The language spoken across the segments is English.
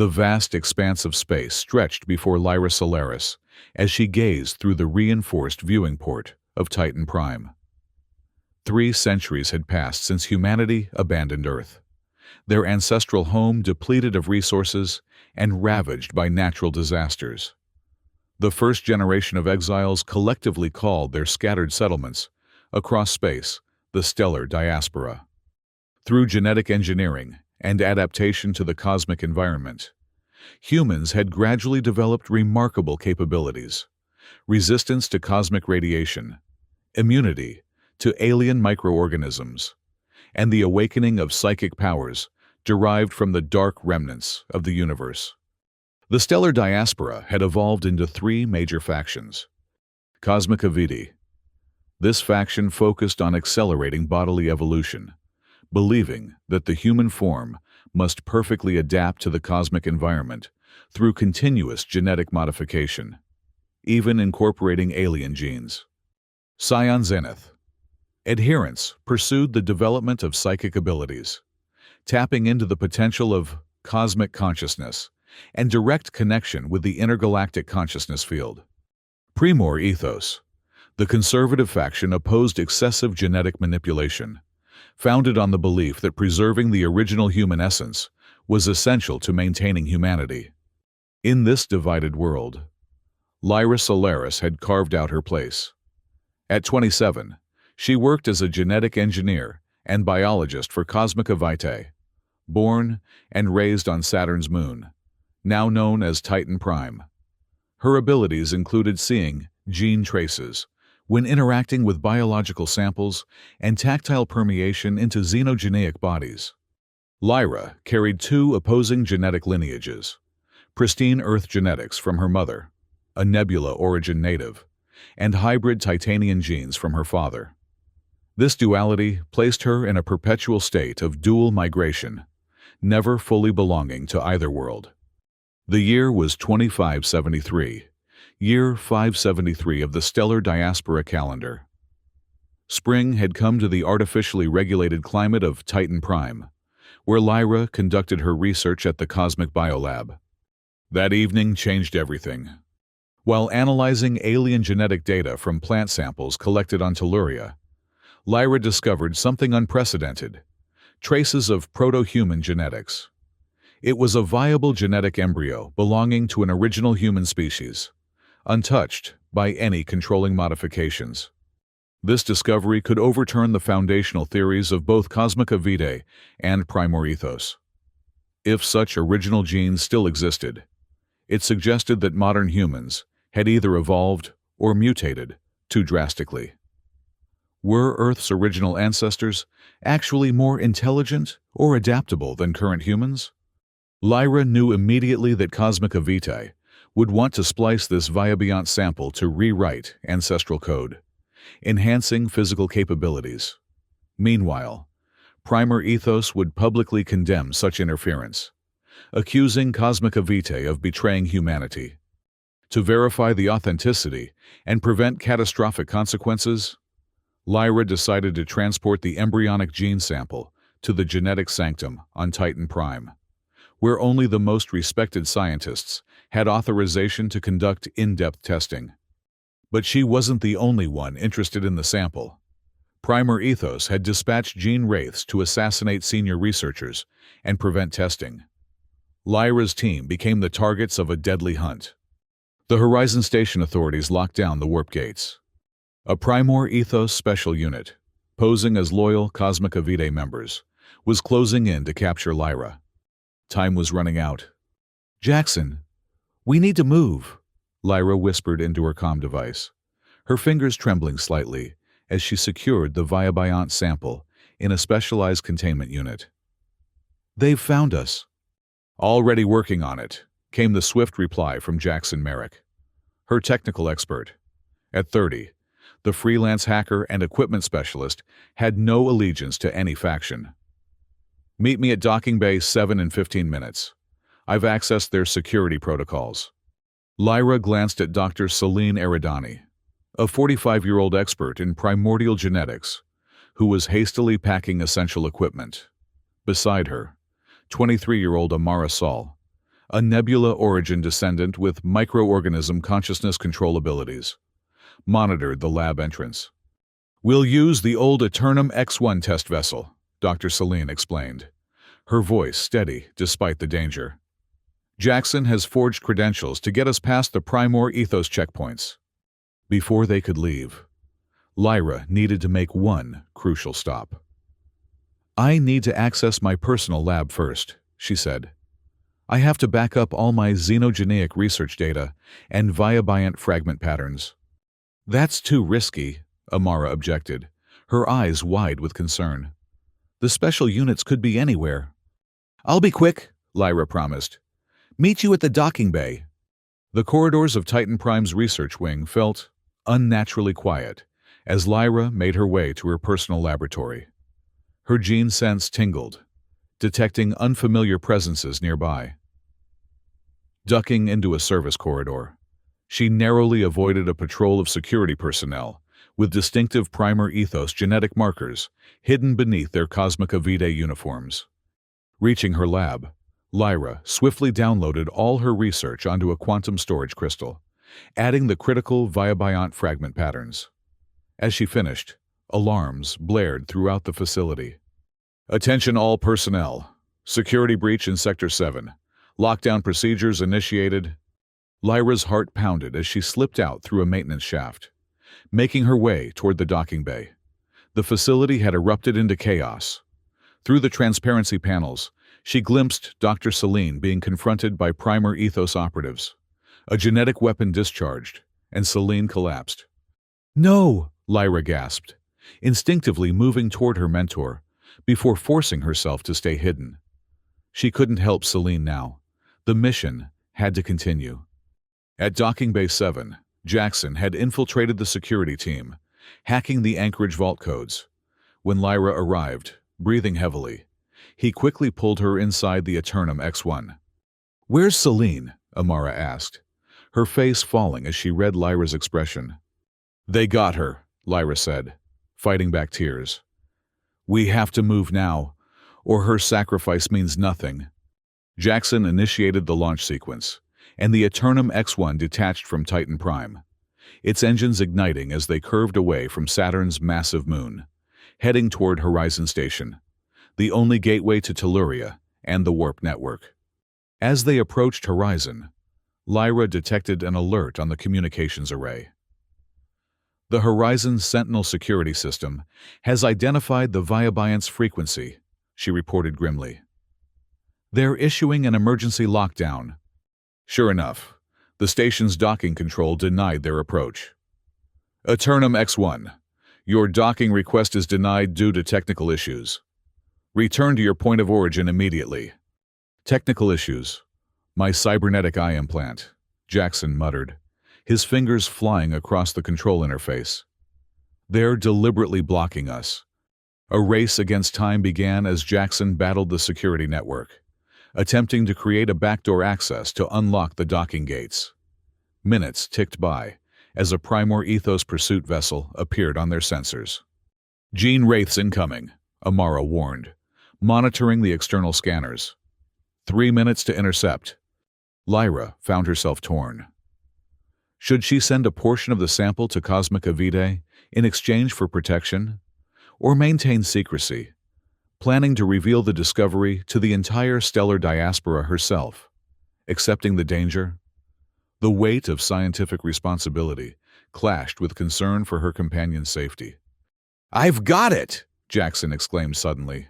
The vast expanse of space stretched before Lyra Solaris as she gazed through the reinforced viewing port of Titan Prime. 3 centuries had passed since humanity abandoned Earth, their ancestral home depleted of resources and ravaged by natural disasters. The first generation of exiles collectively called their scattered settlements across space the stellar diaspora. Through genetic engineering and adaptation to the cosmic environment, humans had gradually developed remarkable capabilities: resistance to cosmic radiation, immunity to alien microorganisms, and the awakening of psychic powers derived from the dark remnants of the universe. The stellar diaspora had evolved into 3 major factions. Cosmica Vitae. This faction focused on accelerating bodily evolution, believing that the human form must perfectly adapt to the cosmic environment through continuous genetic modification, even incorporating alien genes. Scion Zenith. Adherents pursued the development of psychic abilities, tapping into the potential of cosmic consciousness and direct connection with the intergalactic consciousness field. Primor Ethos. The conservative faction opposed excessive genetic manipulation, founded on the belief that preserving the original human essence was essential to maintaining humanity. In this divided world, Lyra Solaris had carved out her place. At 27, she worked as a genetic engineer and biologist for Cosmica Vitae, born and raised on Saturn's moon, now known as Titan Prime. Her abilities included seeing gene traces when interacting with biological samples and tactile permeation into xenogeneic bodies. Lyra carried 2 opposing genetic lineages: pristine Earth genetics from her mother, a Nebula origin native, and hybrid Titanian genes from her father. This duality placed her in a perpetual state of dual migration, never fully belonging to either world. The year was 2573, year 573 of the stellar diaspora calendar. Spring had come to the artificially regulated climate of Titan Prime, where Lyra conducted her research at the Cosmic Biolab. That evening changed everything. While analyzing alien genetic data from plant samples collected on Telluria, Lyra discovered something unprecedented: traces of proto-human genetics. It was a viable genetic embryo belonging to an original human species, untouched by any controlling modifications. This discovery could overturn the foundational theories of both Cosmica Vitae and Primor Ethos. If such original genes still existed, it suggested that modern humans had either evolved or mutated too drastically. Were Earth's original ancestors actually more intelligent or adaptable than current humans? Lyra knew immediately that Cosmica Vitae would want to splice this Viabiant sample to rewrite ancestral code, enhancing physical capabilities. Meanwhile, Primor Ethos would publicly condemn such interference, accusing Cosmica Vitae of betraying humanity. To verify the authenticity and prevent catastrophic consequences, Lyra decided to transport the embryonic gene sample to the genetic sanctum on Titan Prime, where only the most respected scientists had authorization to conduct in-depth testing. But she wasn't the only one interested in the sample. Primor Ethos had dispatched gene wraiths to assassinate senior researchers and prevent testing. Lyra's team became the targets of a deadly hunt. The Horizon Station authorities locked down the warp gates. A Primor Ethos special unit, posing as loyal Cosmica Vitae members, was closing in to capture Lyra. Time was running out. "Jackson, we need to move," Lyra whispered into her comm device, her fingers trembling slightly as she secured the Viabiant sample in a specialized containment unit. "They've found us." "Already working on it," came the swift reply from Jackson Merrick, her technical expert. At 30, the freelance hacker and equipment specialist had no allegiance to any faction. "Meet me at Docking Bay 7 in 15 minutes. I've accessed their security protocols." Lyra glanced at Dr. Celine Eridani, a 45-year-old expert in primordial genetics, who was hastily packing essential equipment. Beside her, 23-year-old Amara Saul, a nebula origin descendant with microorganism consciousness control abilities, monitored the lab entrance. "We'll use the old Eternum X1 test vessel," Dr. Celine explained, her voice steady despite the danger. "Jackson has forged credentials to get us past the Primor Ethos checkpoints." Before they could leave, Lyra needed to make one crucial stop. "I need to access my personal lab first," she said. "I have to back up all my xenogeneic research data and viabiant fragment patterns." "That's too risky," Amara objected, her eyes wide with concern. "The special units could be anywhere." "I'll be quick," Lyra promised. "Meet you at the docking bay." The corridors of Titan Prime's research wing felt unnaturally quiet as Lyra made her way to her personal laboratory. Her gene sense tingled, detecting unfamiliar presences nearby. Ducking into a service corridor, she narrowly avoided a patrol of security personnel with distinctive Primer Ethos genetic markers hidden beneath their Cosmica Vitae uniforms. Reaching her lab, Lyra swiftly downloaded all her research onto a quantum storage crystal, adding the critical viabiant fragment patterns. As she finished, alarms blared throughout the facility. "Attention all personnel. Security breach in Sector 7. Lockdown procedures initiated." Lyra's heart pounded as she slipped out through a maintenance shaft, making her way toward the docking bay. The facility had erupted into chaos. Through the transparency panels, she glimpsed Dr. Celine being confronted by Primer Ethos operatives. A genetic weapon discharged, and Celine collapsed. "No!" Lyra gasped, instinctively moving toward her mentor, before forcing herself to stay hidden. She couldn't help Celine now. The mission had to continue. At Docking Bay 7, Jackson had infiltrated the security team, hacking the Anchorage vault codes. When Lyra arrived, breathing heavily, he quickly pulled her inside the Eternum X1. "Where's Celine?" Amara asked, her face falling as she read Lyra's expression. "They got her," Lyra said, fighting back tears. "We have to move now, or her sacrifice means nothing." Jackson initiated the launch sequence, and the Eternum X1 detached from Titan Prime, its engines igniting as they curved away from Saturn's massive moon, heading toward Horizon Station, the only gateway to Telluria and the Warp Network. As they approached Horizon, Lyra detected an alert on the communications array. "The Horizon Sentinel security system has identified the viabiant's frequency," she reported grimly. "They're issuing an emergency lockdown." Sure enough, the station's docking control denied their approach. "Eternum X1, your docking request is denied due to technical issues. Return to your point of origin immediately." "Technical issues. My cybernetic eye implant," Jackson muttered, his fingers flying across the control interface. "They're deliberately blocking us." A race against time began as Jackson battled the security network, attempting to create a backdoor access to unlock the docking gates. Minutes ticked by as a Primor Ethos pursuit vessel appeared on their sensors. "Gene Wraiths incoming," Amara warned, monitoring the external scanners. 3 minutes to intercept." Lyra found herself torn. Should she send a portion of the sample to Cosmica Vitae in exchange for protection, or maintain secrecy, planning to reveal the discovery to the entire stellar diaspora herself, accepting the danger? The weight of scientific responsibility clashed with concern for her companion's safety. "I've got it!" Jackson exclaimed suddenly.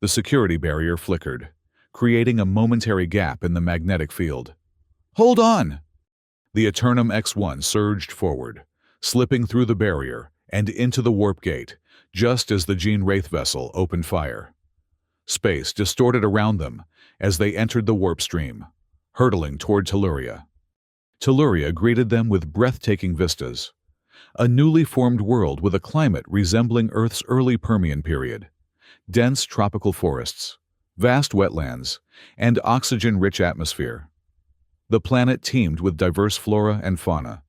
The security barrier flickered, creating a momentary gap in the magnetic field. "Hold on!" The Eternum X1 surged forward, slipping through the barrier and into the warp gate, just as the Gene Wraith vessel opened fire. Space distorted around them as they entered the warp stream, hurtling toward Telluria. Telluria greeted them with breathtaking vistas, a newly formed world with a climate resembling Earth's early Permian period, dense tropical forests, vast wetlands, and oxygen-rich atmosphere. The planet teemed with diverse flora and fauna.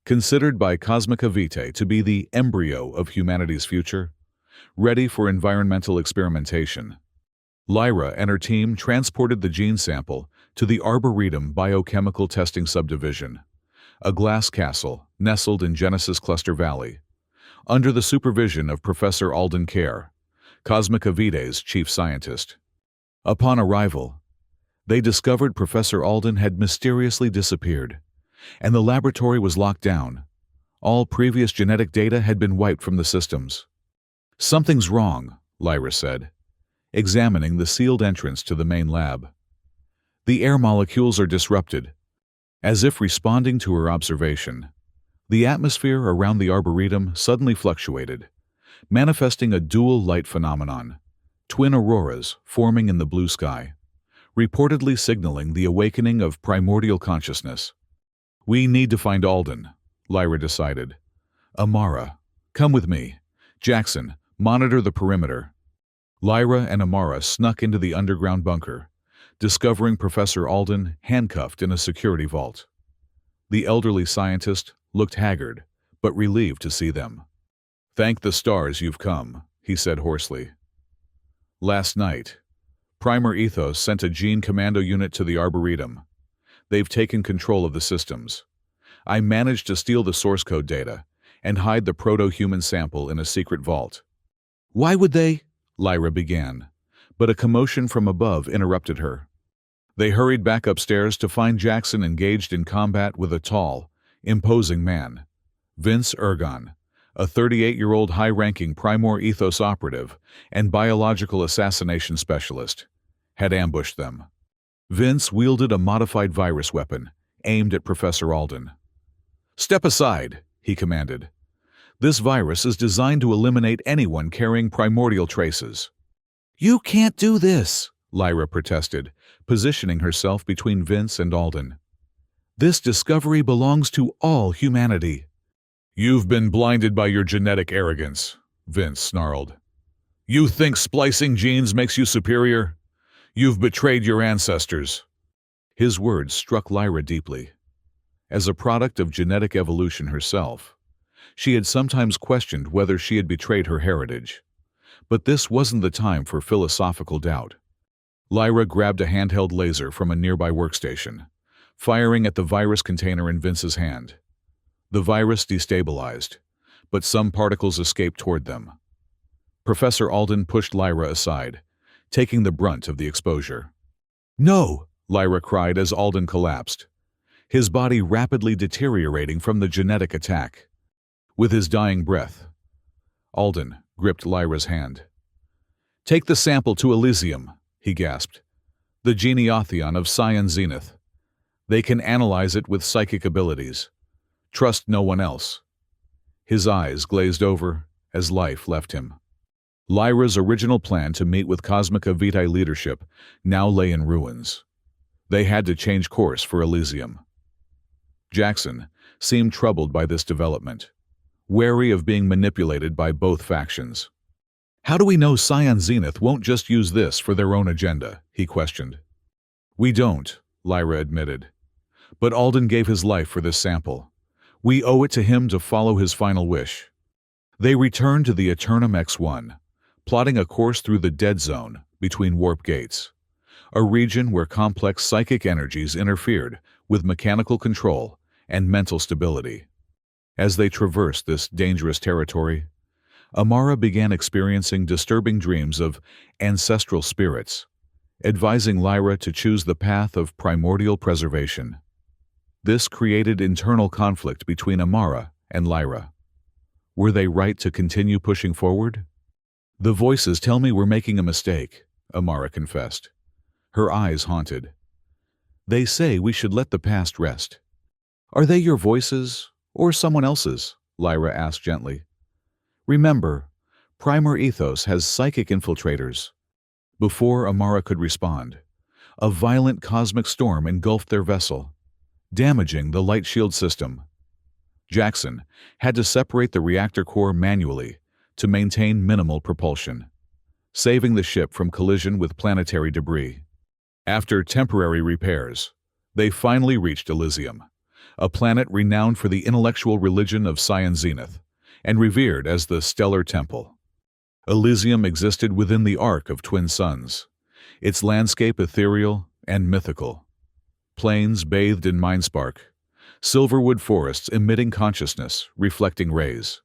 Considered by Cosmica Vitae to be the embryo of humanity's future, ready for environmental experimentation, Lyra and her team transported the gene sample to the Arboretum Biochemical Testing Subdivision, a glass castle nestled in Genesis Cluster Valley, under the supervision of Professor Alden Kerr, Cosmica Vitae's chief scientist. Upon arrival, they discovered Professor Alden had mysteriously disappeared, and the laboratory was locked down. All previous genetic data had been wiped from the systems. "Something's wrong," Lyra said, examining the sealed entrance to the main lab. "The air molecules are disrupted." As if responding to her observation, the atmosphere around the Arboretum suddenly fluctuated, manifesting a dual light phenomenon, twin auroras forming in the blue sky, reportedly signaling the awakening of primordial consciousness. "We need to find Alden," Lyra decided. "Amara, come with me. Jackson, monitor the perimeter." Lyra and Amara snuck into the underground bunker, discovering Professor Alden handcuffed in a security vault. The elderly scientist looked haggard, but relieved to see them. "Thank the stars you've come," he said hoarsely. "Last night, Primer Ethos sent a gene commando unit to the Arboretum. They've taken control of the systems. I managed to steal the source code data and hide the proto-human sample in a secret vault." "Why would they?" Lyra began, but a commotion from above interrupted her. They hurried back upstairs to find Jackson engaged in combat with a tall, imposing man. Vince Ergon, a 38-year-old high-ranking Primor Ethos operative and biological assassination specialist, had ambushed them. Vince wielded a modified virus weapon aimed at Professor Alden. "Step aside," he commanded. "This virus is designed to eliminate anyone carrying primordial traces." "You can't do this," Lyra protested, positioning herself between Vince and Alden. "This discovery belongs to all humanity." "You've been blinded by your genetic arrogance," Vince snarled. "You think splicing genes makes you superior? You've betrayed your ancestors." His words struck Lyra deeply. As a product of genetic evolution herself, she had sometimes questioned whether she had betrayed her heritage. But this wasn't the time for philosophical doubt. Lyra grabbed a handheld laser from a nearby workstation, firing at the virus container in Vince's hand. The virus destabilized, but some particles escaped toward them. Professor Alden pushed Lyra aside, taking the brunt of the exposure. "No!" Lyra cried as Alden collapsed, his body rapidly deteriorating from the genetic attack. With his dying breath, Alden gripped Lyra's hand. "Take the sample to Elysium," he gasped. "The Geneothion of Scion Zenith. They can analyze it with psychic abilities. Trust no one else." His eyes glazed over as life left him. Lyra's original plan to meet with Cosmica Vitae leadership now lay in ruins. They had to change course for Elysium. Jackson seemed troubled by this development, wary of being manipulated by both factions. "How do we know Scion Zenith won't just use this for their own agenda?" he questioned. "We don't," Lyra admitted. "But Alden gave his life for this sample. We owe it to him to follow his final wish." They returned to the Eternum X1, plotting a course through the dead zone between warp gates, a region where complex psychic energies interfered with mechanical control and mental stability. As they traversed this dangerous territory, Amara began experiencing disturbing dreams of ancestral spirits, advising Lyra to choose the path of primordial preservation. This created internal conflict between Amara and Lyra. Were they right to continue pushing forward? "The voices tell me we're making a mistake," Amara confessed, her eyes haunted. "They say we should let the past rest." "Are they your voices, or someone else's?" Lyra asked gently. "Remember, Primer Ethos has psychic infiltrators." Before Amara could respond, a violent cosmic storm engulfed their vessel, damaging the light shield system. Jackson had to separate the reactor core manually to maintain minimal propulsion, saving the ship from collision with planetary debris. After temporary repairs, they finally reached Elysium, a planet renowned for the intellectual religion of Scion Zenith and revered as the Stellar Temple. Elysium existed within the arc of twin suns, its landscape ethereal and mythical. plains bathed in mindspark, silverwood forests emitting consciousness, reflecting rays.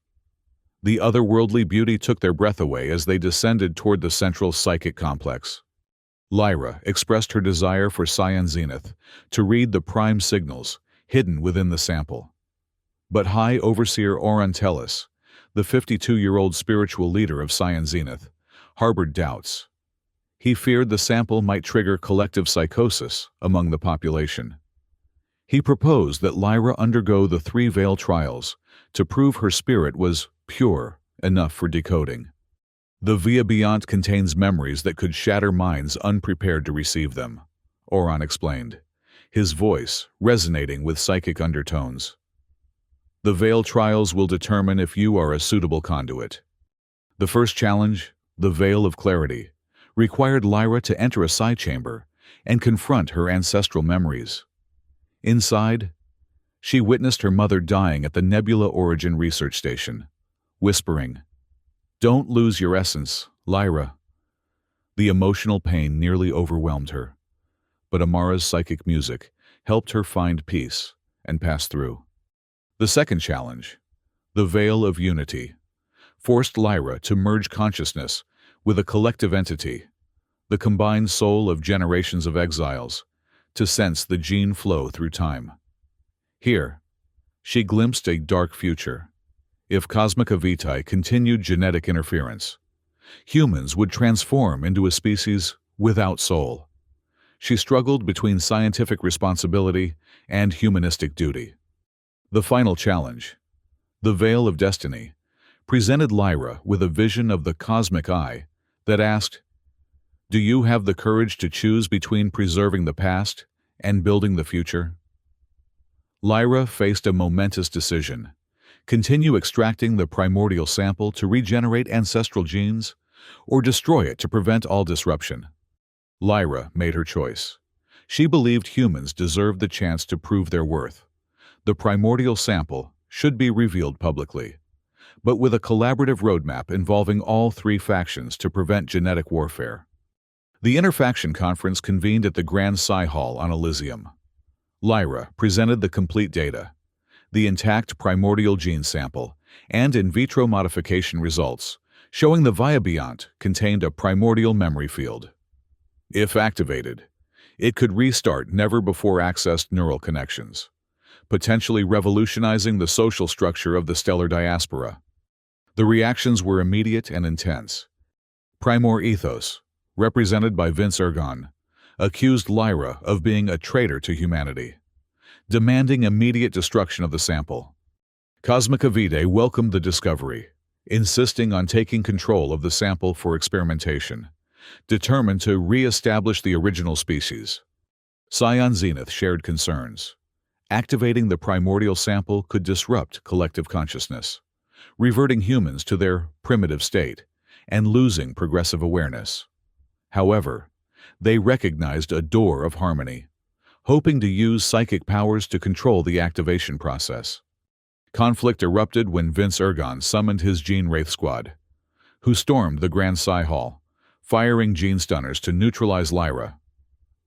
The otherworldly beauty took their breath away as they descended toward the central psychic complex. Lyra expressed her desire for Scion Zenith to read the prime signals hidden within the sample. But High Overseer Orontelis, the 52-year-old spiritual leader of Scion Zenith, harbored doubts. He feared the sample might trigger collective psychosis among the population. He proposed that Lyra undergo the 3 Veil trials to prove her spirit was pure enough for decoding. The Via Beyond contains memories that could shatter minds unprepared to receive them, Oron explained, his voice resonating with psychic undertones. The Veil trials will determine if you are a suitable conduit. The first challenge, the Veil of Clarity, required Lyra to enter a side chamber and confront her ancestral memories. Inside, she witnessed her mother dying at the Nebula Origin Research Station, whispering, "Don't lose your essence, Lyra." The emotional pain nearly overwhelmed her, but Amara's psychic music helped her find peace and pass through. The second challenge, the Veil of Unity, forced Lyra to merge consciousness with a collective entity, the combined soul of generations of exiles, to sense the gene flow through time. Here, she glimpsed a dark future. If Cosmica Vitae continued genetic interference, humans would transform into a species without soul. She struggled between scientific responsibility and humanistic duty. The final challenge, the Veil of Destiny, presented Lyra with a vision of the cosmic eye that asked, "Do you have the courage to choose between preserving the past and building the future?" Lyra faced a momentous decision. Continue extracting the primordial sample to regenerate ancestral genes, or destroy it to prevent all disruption? Lyra made her choice. She believed humans deserved the chance to prove their worth. The primordial sample should be revealed publicly, but with a collaborative roadmap involving all 3 factions to prevent genetic warfare. The Interfaction Conference convened at the Grand Psi Hall on Elysium. Lyra presented the complete data, the intact primordial gene sample, and in vitro modification results, showing the Via Beyond contained a primordial memory field. If activated, it could restart never-before-accessed neural connections, potentially revolutionizing the social structure of the stellar diaspora. The reactions were immediate and intense. Primor Ethos, represented by Vince Ergon, accused Lyra of being a traitor to humanity, demanding immediate destruction of the sample. Cosmica Vitae welcomed the discovery, insisting on taking control of the sample for experimentation, determined to re-establish the original species. Scion Zenith shared concerns. Activating the primordial sample could disrupt collective consciousness, reverting humans to their primitive state and losing progressive awareness. However, they recognized a door of harmony, hoping to use psychic powers to control the activation process. Conflict erupted when Vince Ergon summoned his Gene Wraith Squad, who stormed the Grand Psi Hall, firing gene stunners to neutralize Lyra.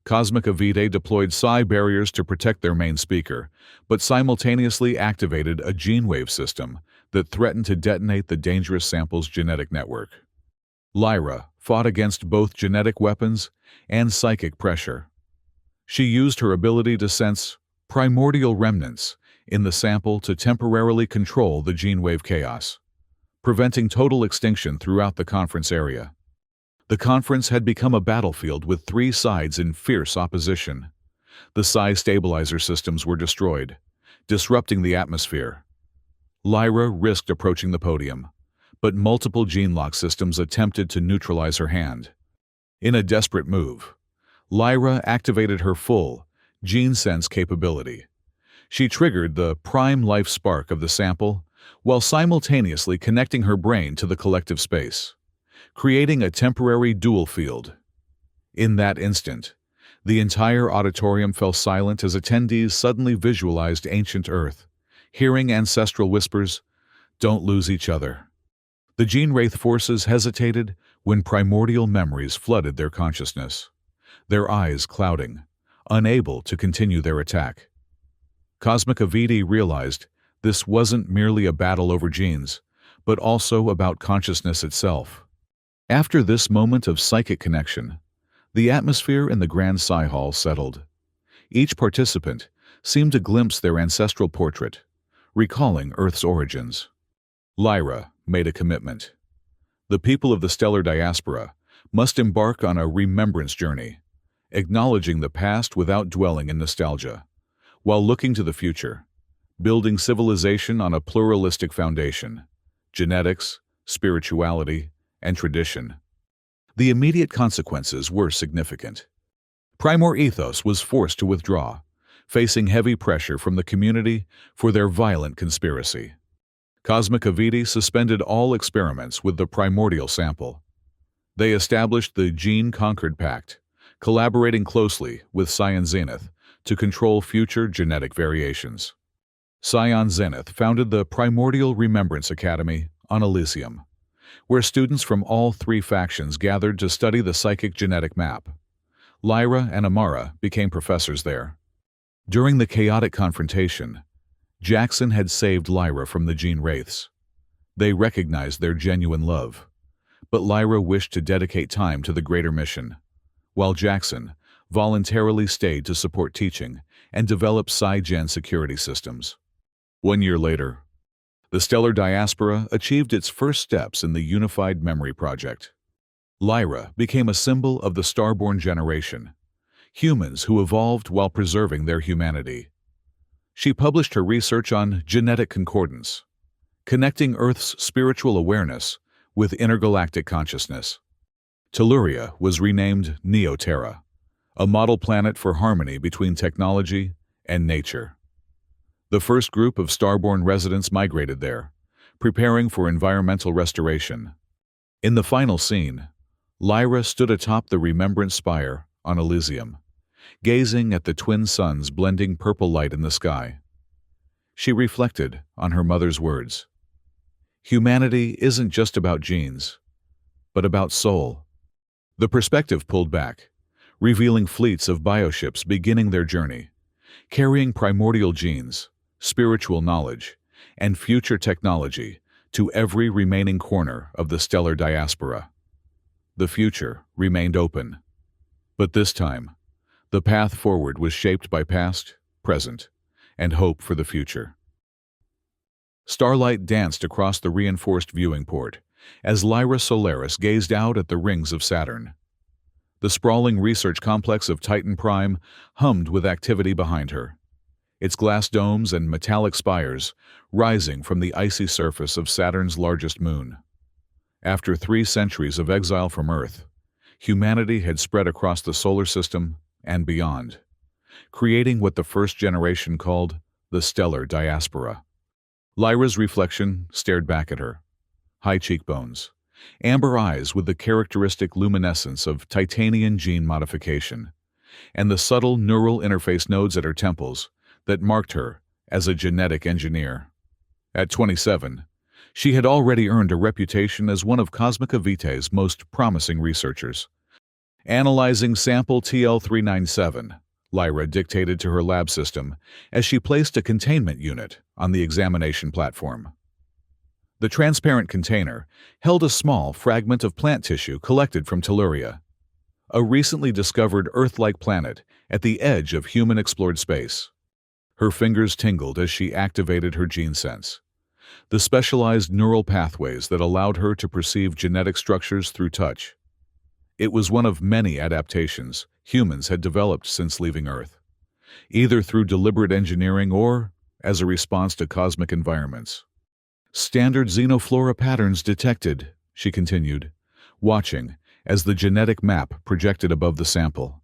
Cosmica Vitae deployed psi barriers to protect their main speaker, but simultaneously activated a gene wave system that threatened to detonate the dangerous sample's genetic network. Lyra fought against both genetic weapons and psychic pressure. She used her ability to sense primordial remnants in the sample to temporarily control the gene wave chaos, preventing total extinction throughout the conference area. The conference had become a battlefield with 3 sides in fierce opposition. The psi stabilizer systems were destroyed, disrupting the atmosphere. Lyra risked approaching the podium, but multiple gene lock systems attempted to neutralize her hand. In a desperate move, Lyra activated her full gene sense capability. She triggered the prime life spark of the sample while simultaneously connecting her brain to the collective space, creating a temporary dual field. In that instant, the entire auditorium fell silent as attendees suddenly visualized ancient Earth, hearing ancestral whispers, "Don't lose each other." The Gene Wraith forces hesitated when primordial memories flooded their consciousness, their eyes clouding, unable to continue their attack. Cosmica Vitae realized this wasn't merely a battle over genes, but also about consciousness itself. After this moment of psychic connection, the atmosphere in the Grand Psi Hall settled. Each participant seemed to glimpse their ancestral portrait, recalling Earth's origins. Lyra made a commitment. The people of the stellar diaspora must embark on a remembrance journey, acknowledging the past without dwelling in nostalgia, while looking to the future, building civilization on a pluralistic foundation: genetics, spirituality, and tradition. The immediate consequences were significant. Primor Ethos was forced to withdraw, facing heavy pressure from the community for their violent conspiracy. Cosmica Vitae suspended all experiments with the primordial sample. They established the Gene Concord Pact, collaborating closely with Scion Zenith to control future genetic variations. Scion Zenith founded the Primordial Remembrance Academy on Elysium, where students from all three factions gathered to study the psychic genetic map. Lyra and Amara became professors there. During the chaotic confrontation, Jackson had saved Lyra from the Gene Wraiths. They recognized their genuine love, but Lyra wished to dedicate time to the greater mission, while Jackson voluntarily stayed to support teaching and develop Psi-Gen security systems. 1 year later, the stellar diaspora achieved its first steps in the Unified Memory Project. Lyra became a symbol of the Starborn generation, humans who evolved while preserving their humanity. She published her research on genetic concordance, connecting Earth's spiritual awareness with intergalactic consciousness. Telluria was renamed Neoterra, a model planet for harmony between technology and nature. The first group of Starborn residents migrated there, preparing for environmental restoration. In the final scene, Lyra stood atop the Remembrance Spire on Elysium, gazing at the twin suns blending purple light in the sky. She reflected on her mother's words. Humanity isn't just about genes, but about soul. The perspective pulled back, revealing fleets of bioships beginning their journey, carrying primordial genes, spiritual knowledge, and future technology to every remaining corner of the stellar diaspora. The future remained open, but this time, the path forward was shaped by past, present, and hope for the future. Starlight danced across the reinforced viewing port as Lyra Solaris gazed out at the rings of Saturn. The sprawling research complex of Titan Prime hummed with activity behind her, its glass domes and metallic spires rising from the icy surface of Saturn's largest moon. After 3 centuries of exile from Earth, humanity had spread across the solar system and beyond, creating what the first generation called the stellar diaspora. Lyra's reflection stared back at her. High cheekbones, amber eyes with the characteristic luminescence of titanium gene modification, and the subtle neural interface nodes at her temples that marked her as a genetic engineer. At 27, she had already earned a reputation as one of Cosmica Vitae's most promising researchers. Analyzing sample TL397, Lyra dictated to her lab system as she placed a containment unit on the examination platform. The transparent container held a small fragment of plant tissue collected from Telluria, a recently discovered Earth-like planet at the edge of human-explored space. Her fingers tingled as she activated her gene sense, the specialized neural pathways that allowed her to perceive genetic structures through touch. It was one of many adaptations humans had developed since leaving Earth, either through deliberate engineering or as a response to cosmic environments. Standard xenoflora patterns detected, she continued, watching as the genetic map projected above the sample.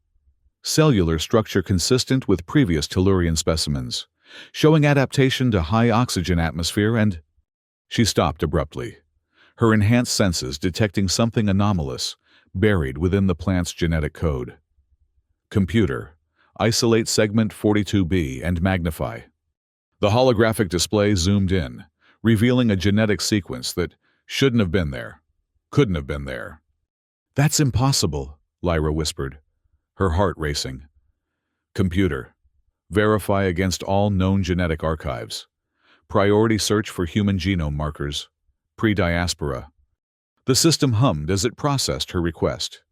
Cellular structure consistent with previous Tellurian specimens, showing adaptation to high oxygen atmosphere and... She stopped abruptly, her enhanced senses detecting something anomalous buried within the plant's genetic code. Computer, isolate segment 42B and magnify. The holographic display zoomed in, revealing a genetic sequence that shouldn't have been there, couldn't have been there. That's impossible, Lyra whispered, her heart racing. Computer. Verify against all known genetic archives. Priority search for human genome markers. Pre-diaspora. The system hummed as it processed her request.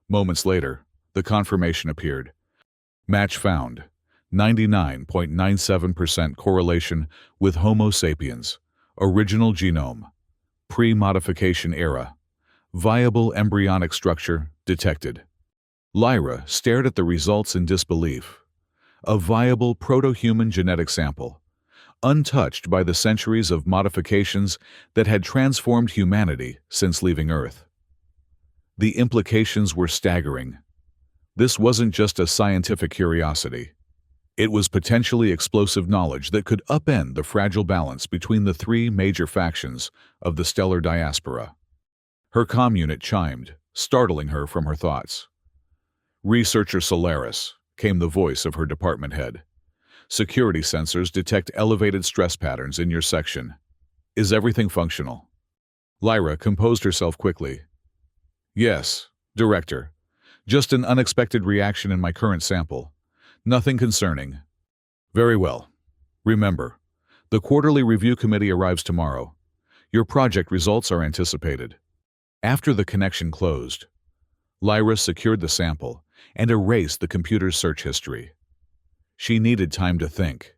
Moments later, the confirmation appeared. Match found. 99.97% correlation with Homo sapiens. Original genome. Pre-modification era. Viable embryonic structure detected. Lyra stared at the results in disbelief. A viable proto-human genetic sample, untouched by the centuries of modifications that had transformed humanity since leaving Earth. The implications were staggering. This wasn't just a scientific curiosity. It was potentially explosive knowledge that could upend the fragile balance between the three major factions of the stellar diaspora. Her comm unit chimed, startling her from her thoughts. "Researcher Solaris," came the voice of her department head. "Security sensors detect elevated stress patterns in your section. Is everything functional?" Lyra composed herself quickly. "Yes, Director. Just an unexpected reaction in my current sample. Nothing concerning." "Very well. Remember, the quarterly review committee arrives tomorrow. Your project results are anticipated." After the connection closed, Lyra secured the sample and erased the computer's search history. She needed time to think,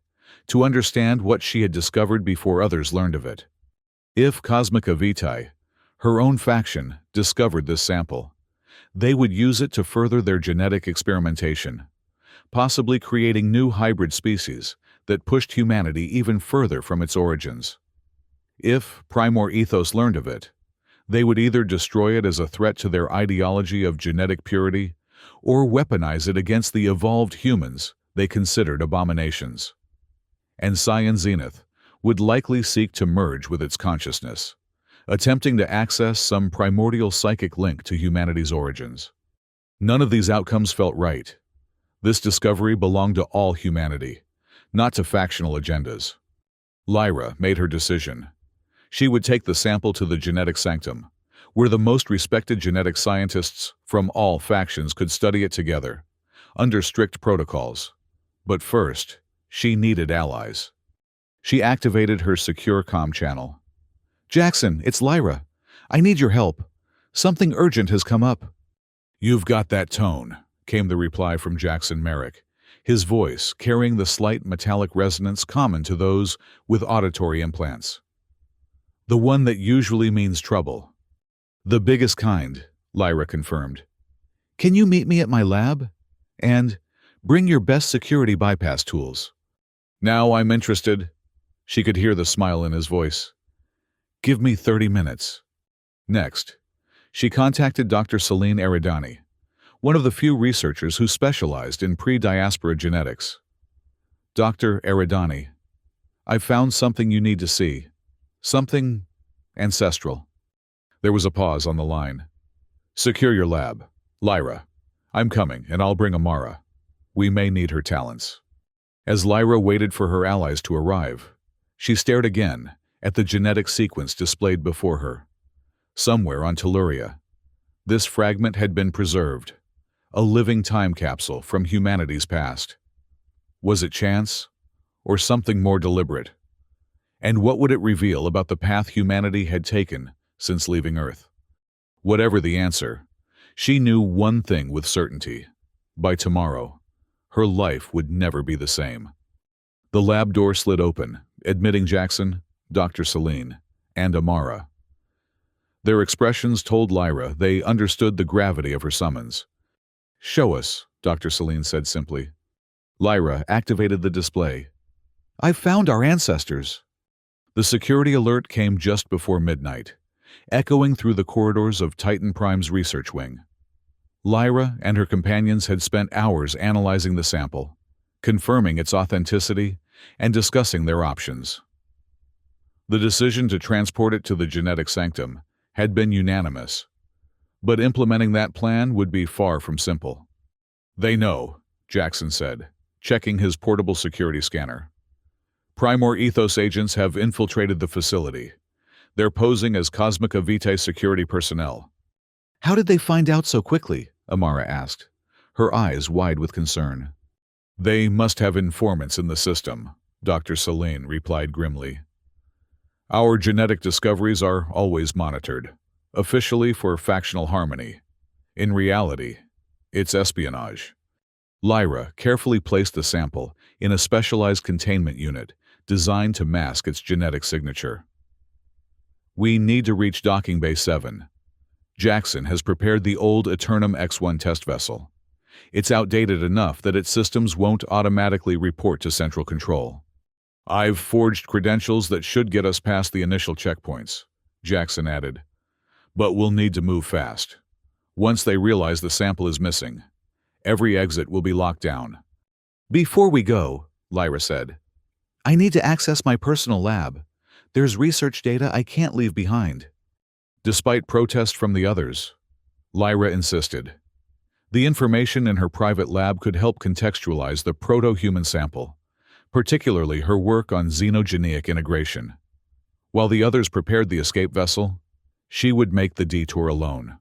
to understand what she had discovered before others learned of it. If Cosmica Vitae, her own faction, discovered this sample, they would use it to further their genetic experimentation, possibly creating new hybrid species that pushed humanity even further from its origins. If Primor Ethos learned of it, they would either destroy it as a threat to their ideology of genetic purity or weaponize it against the evolved humans they considered abominations. And Psi Zenith would likely seek to merge with its consciousness, attempting to access some primordial psychic link to humanity's origins. None of these outcomes felt right. This discovery belonged to all humanity, not to factional agendas. Lyra made her decision. She would take the sample to the genetic sanctum, where the most respected genetic scientists from all factions could study it together, under strict protocols. But first, she needed allies. She activated her secure comm channel. "Jackson, it's Lyra. I need your help. Something urgent has come up." "You've got that tone," came the reply from Jackson Merrick, his voice carrying the slight metallic resonance common to those with auditory implants. "The one that usually means trouble." "The biggest kind," Lyra confirmed. "Can you meet me at my lab? And bring your best security bypass tools." "Now I'm interested." She could hear the smile in his voice. "Give me 30 minutes. Next, she contacted Dr. Celine Eridani, one of the few researchers who specialized in pre-diaspora genetics. "Dr. Eridani, I've found something you need to see. Something ancestral." There was a pause on the line. "Secure your lab. Lyra, I'm coming, and I'll bring Amara. We may need her talents." As Lyra waited for her allies to arrive, she stared again at the genetic sequence displayed before her. Somewhere on Telluria, this fragment had been preserved, a living time capsule from humanity's past. Was it chance, or something more deliberate? And what would it reveal about the path humanity had taken since leaving Earth? Whatever the answer, she knew one thing with certainty. By tomorrow, her life would never be the same. The lab door slid open, admitting Jackson, Dr. Celine, and Amara. Their expressions told Lyra they understood the gravity of her summons. "Show us," Dr. Celine said simply. Lyra activated the display. "I've found our ancestors." The security alert came just before midnight, echoing through the corridors of Titan Prime's research wing. Lyra and her companions had spent hours analyzing the sample, confirming its authenticity, and discussing their options. The decision to transport it to the genetic sanctum had been unanimous, but implementing that plan would be far from simple. "They know," Jackson said, checking his portable security scanner. "Primor Ethos agents have infiltrated the facility. They're posing as Cosmica Vitae security personnel." "How did they find out so quickly?" Amara asked, her eyes wide with concern. They must have informants in the system, Dr. Selene replied grimly. Our genetic discoveries are always monitored, officially for factional harmony. In reality, it's espionage. Lyra carefully placed the sample in a specialized containment unit designed to mask its genetic signature. We need to reach Docking Bay 7. Jackson has prepared the old Eternum X1 test vessel. It's outdated enough that its systems won't automatically report to Central Control. I've forged credentials that should get us past the initial checkpoints, Jackson added. But we'll need to move fast. Once they realize the sample is missing, every exit will be locked down. Before we go, Lyra said, I need to access my personal lab. There's research data I can't leave behind. Despite protest from the others, Lyra insisted. The information in her private lab could help contextualize the proto-human sample, particularly her work on xenogenic integration. While the others prepared the escape vessel, she would make the detour alone.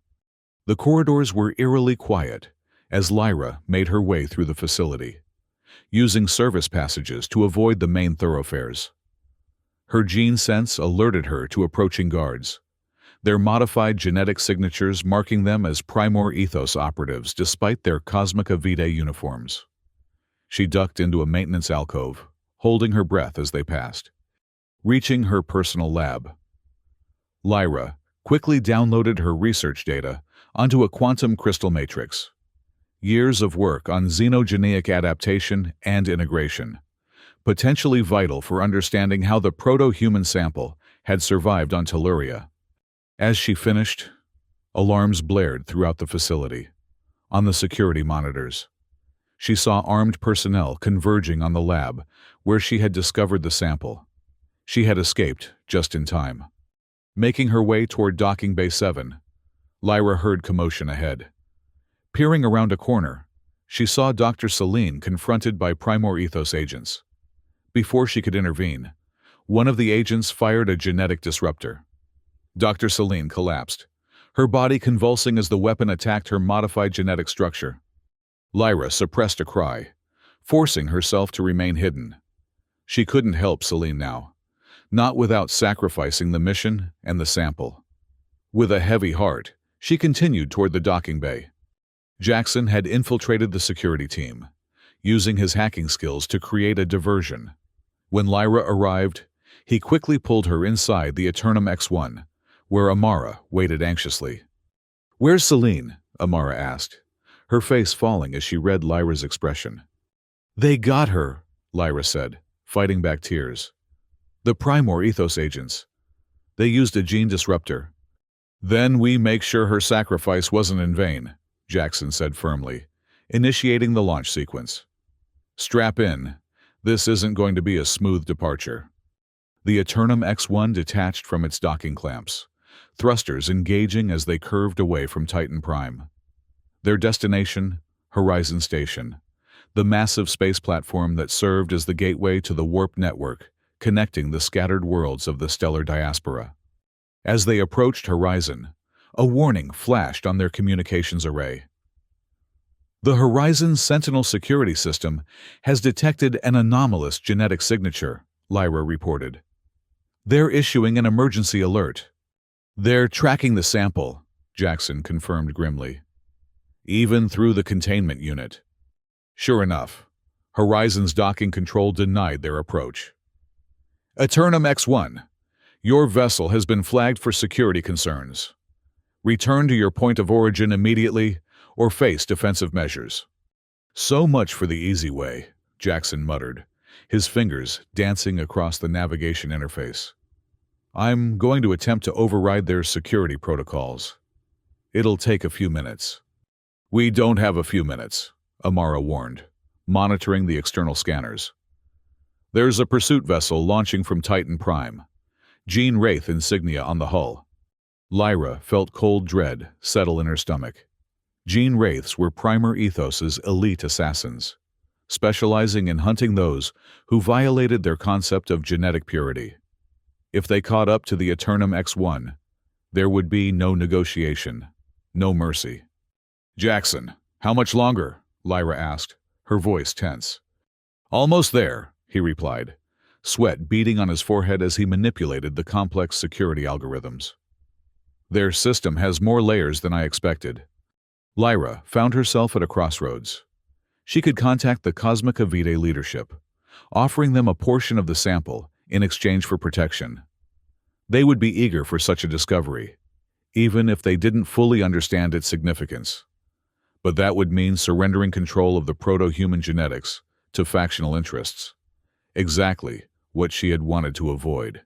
The corridors were eerily quiet as Lyra made her way through the facility, using service passages to avoid the main thoroughfares. Her gene sense alerted her to approaching guards, their modified genetic signatures marking them as Primor Ethos operatives despite their Cosmica Vitae uniforms. She ducked into a maintenance alcove, holding her breath as they passed. Reaching her personal lab, Lyra quickly downloaded her research data onto a quantum crystal matrix. Years of work on xenogenic adaptation and integration, potentially vital for understanding how the proto-human sample had survived on Telluria. As she finished, alarms blared throughout the facility. On the security monitors, she saw armed personnel converging on the lab where she had discovered the sample. She had escaped just in time. Making her way toward Docking Bay 7, Lyra heard commotion ahead. Peering around a corner, she saw Dr. Selene confronted by Primor Ethos agents. Before she could intervene, one of the agents fired a genetic disruptor. Dr. Selene collapsed, her body convulsing as the weapon attacked her modified genetic structure. Lyra suppressed a cry, forcing herself to remain hidden. She couldn't help Selene now, not without sacrificing the mission and the sample. With a heavy heart, she continued toward the docking bay. Jackson had infiltrated the security team, using his hacking skills to create a diversion. When Lyra arrived, he quickly pulled her inside the Eternum X1, where Amara waited anxiously. "Where's Selene?" Amara asked, her face falling as she read Lyra's expression. "They got her," Lyra said, fighting back tears. "The Primor Ethos agents. They used a gene disruptor." "Then we make sure her sacrifice wasn't in vain," Jackson said firmly, initiating the launch sequence. "Strap in. This isn't going to be a smooth departure." The Eternum X1 detached from its docking clamps, thrusters engaging as they curved away from Titan Prime. Their destination, Horizon Station, the massive space platform that served as the gateway to the warp network, connecting the scattered worlds of the stellar diaspora. As they approached Horizon, a warning flashed on their communications array. "The Horizon Sentinel security system has detected an anomalous genetic signature," Lyra reported. "They're issuing an emergency alert." "They're tracking the sample," Jackson confirmed grimly. "Even through the containment unit." Sure enough, Horizon's docking control denied their approach. "Eternum X1, your vessel has been flagged for security concerns. Return to your point of origin immediately or face defensive measures." "So much for the easy way," Jackson muttered, his fingers dancing across the navigation interface. "I'm going to attempt to override their security protocols. It'll take a few minutes." "We don't have a few minutes," Amara warned, monitoring the external scanners. "There's a pursuit vessel launching from Titan Prime, Gene Wraith insignia on the hull." Lyra felt cold dread settle in her stomach. Gene Wraiths were Primor Ethos's elite assassins, specializing in hunting those who violated their concept of genetic purity. If they caught up to the Eternum X1, there would be no negotiation, no mercy. "Jackson, how much longer?" Lyra asked, her voice tense. "Almost there," he replied, sweat beading on his forehead as he manipulated the complex security algorithms. "Their system has more layers than I expected." Lyra found herself at a crossroads. She could contact the Cosmica Vitae leadership, offering them a portion of the sample in exchange for protection. They would be eager for such a discovery, even if they didn't fully understand its significance. But that would mean surrendering control of the proto-human genetics to factional interests. Exactly what she had wanted to avoid.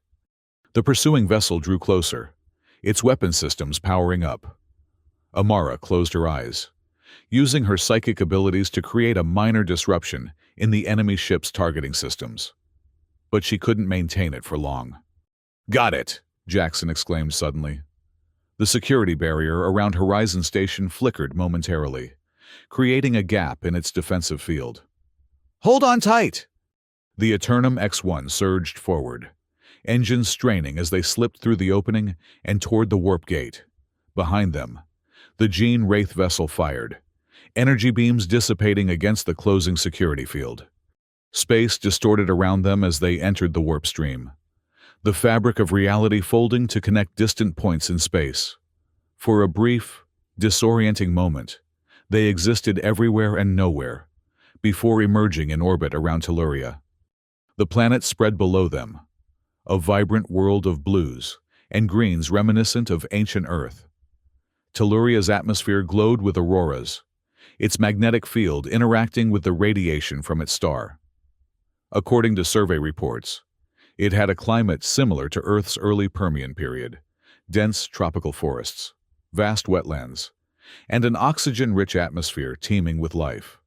The pursuing vessel drew closer, its weapon systems powering up. Amara closed her eyes, using her psychic abilities to create a minor disruption in the enemy ship's targeting systems. But she couldn't maintain it for long. "Got it!" Jackson exclaimed suddenly. The security barrier around Horizon Station flickered momentarily, creating a gap in its defensive field. "Hold on tight!" The Eternum X-1 surged forward, engines straining as they slipped through the opening and toward the warp gate. Behind them, the Gene Wraith vessel fired, energy beams dissipating against the closing security field. Space distorted around them as they entered the warp stream, the fabric of reality folding to connect distant points in space. For a brief, disorienting moment, they existed everywhere and nowhere, before emerging in orbit around Telluria. The planet spread below them, a vibrant world of blues and greens reminiscent of ancient Earth. Telluria's atmosphere glowed with auroras, its magnetic field interacting with the radiation from its star. According to survey reports, it had a climate similar to Earth's early Permian period, dense tropical forests, vast wetlands, and an oxygen-rich atmosphere teeming with life.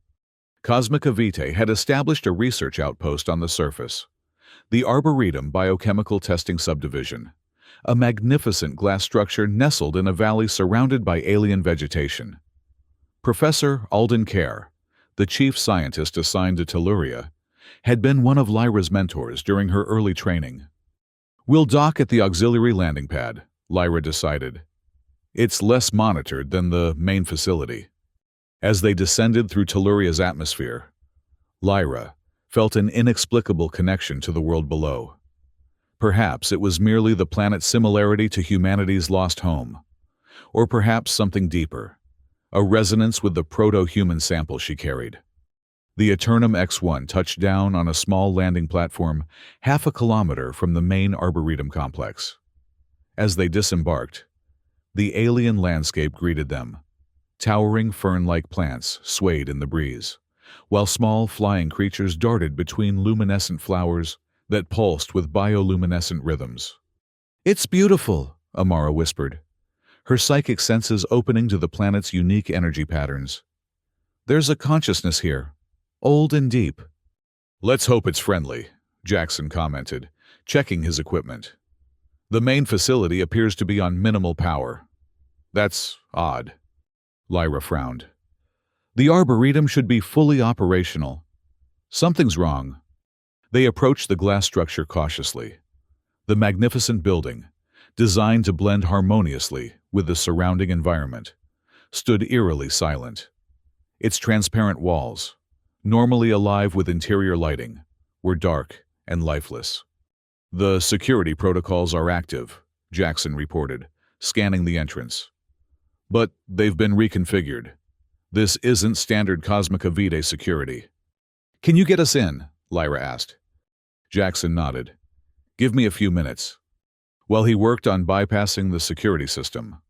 Cosmica Vitae had established a research outpost on the surface, the Arboretum Biochemical Testing Subdivision, a magnificent glass structure nestled in a valley surrounded by alien vegetation. Professor Alden Kerr, the chief scientist assigned to Telluria, had been one of Lyra's mentors during her early training. "We'll dock at the auxiliary landing pad," Lyra decided. "It's less monitored than the main facility." As they descended through Telluria's atmosphere, Lyra felt an inexplicable connection to the world below. Perhaps it was merely the planet's similarity to humanity's lost home, or perhaps something deeper, a resonance with the proto-human sample she carried. The Eternum X-1 touched down on a small landing platform half a kilometer from the main Arboretum complex. As they disembarked, the alien landscape greeted them. Towering fern-like plants swayed in the breeze, while small flying creatures darted between luminescent flowers that pulsed with bioluminescent rhythms. "It's beautiful," Amara whispered, her psychic senses opening to the planet's unique energy patterns. "There's a consciousness here, old and deep." "Let's hope it's friendly," Jackson commented, checking his equipment. "The main facility appears to be on minimal power." "That's odd." Lyra frowned. "The Arboretum should be fully operational. Something's wrong." They approached the glass structure cautiously. The magnificent building, designed to blend harmoniously with the surrounding environment, stood eerily silent. Its transparent walls, normally alive with interior lighting, were dark and lifeless. "The security protocols are active," Jackson reported, scanning the entrance. "But they've been reconfigured. This isn't standard Cosmica Vitae security." "Can you get us in?" Lyra asked. Jackson nodded. "Give me a few minutes." While he worked on bypassing the security system,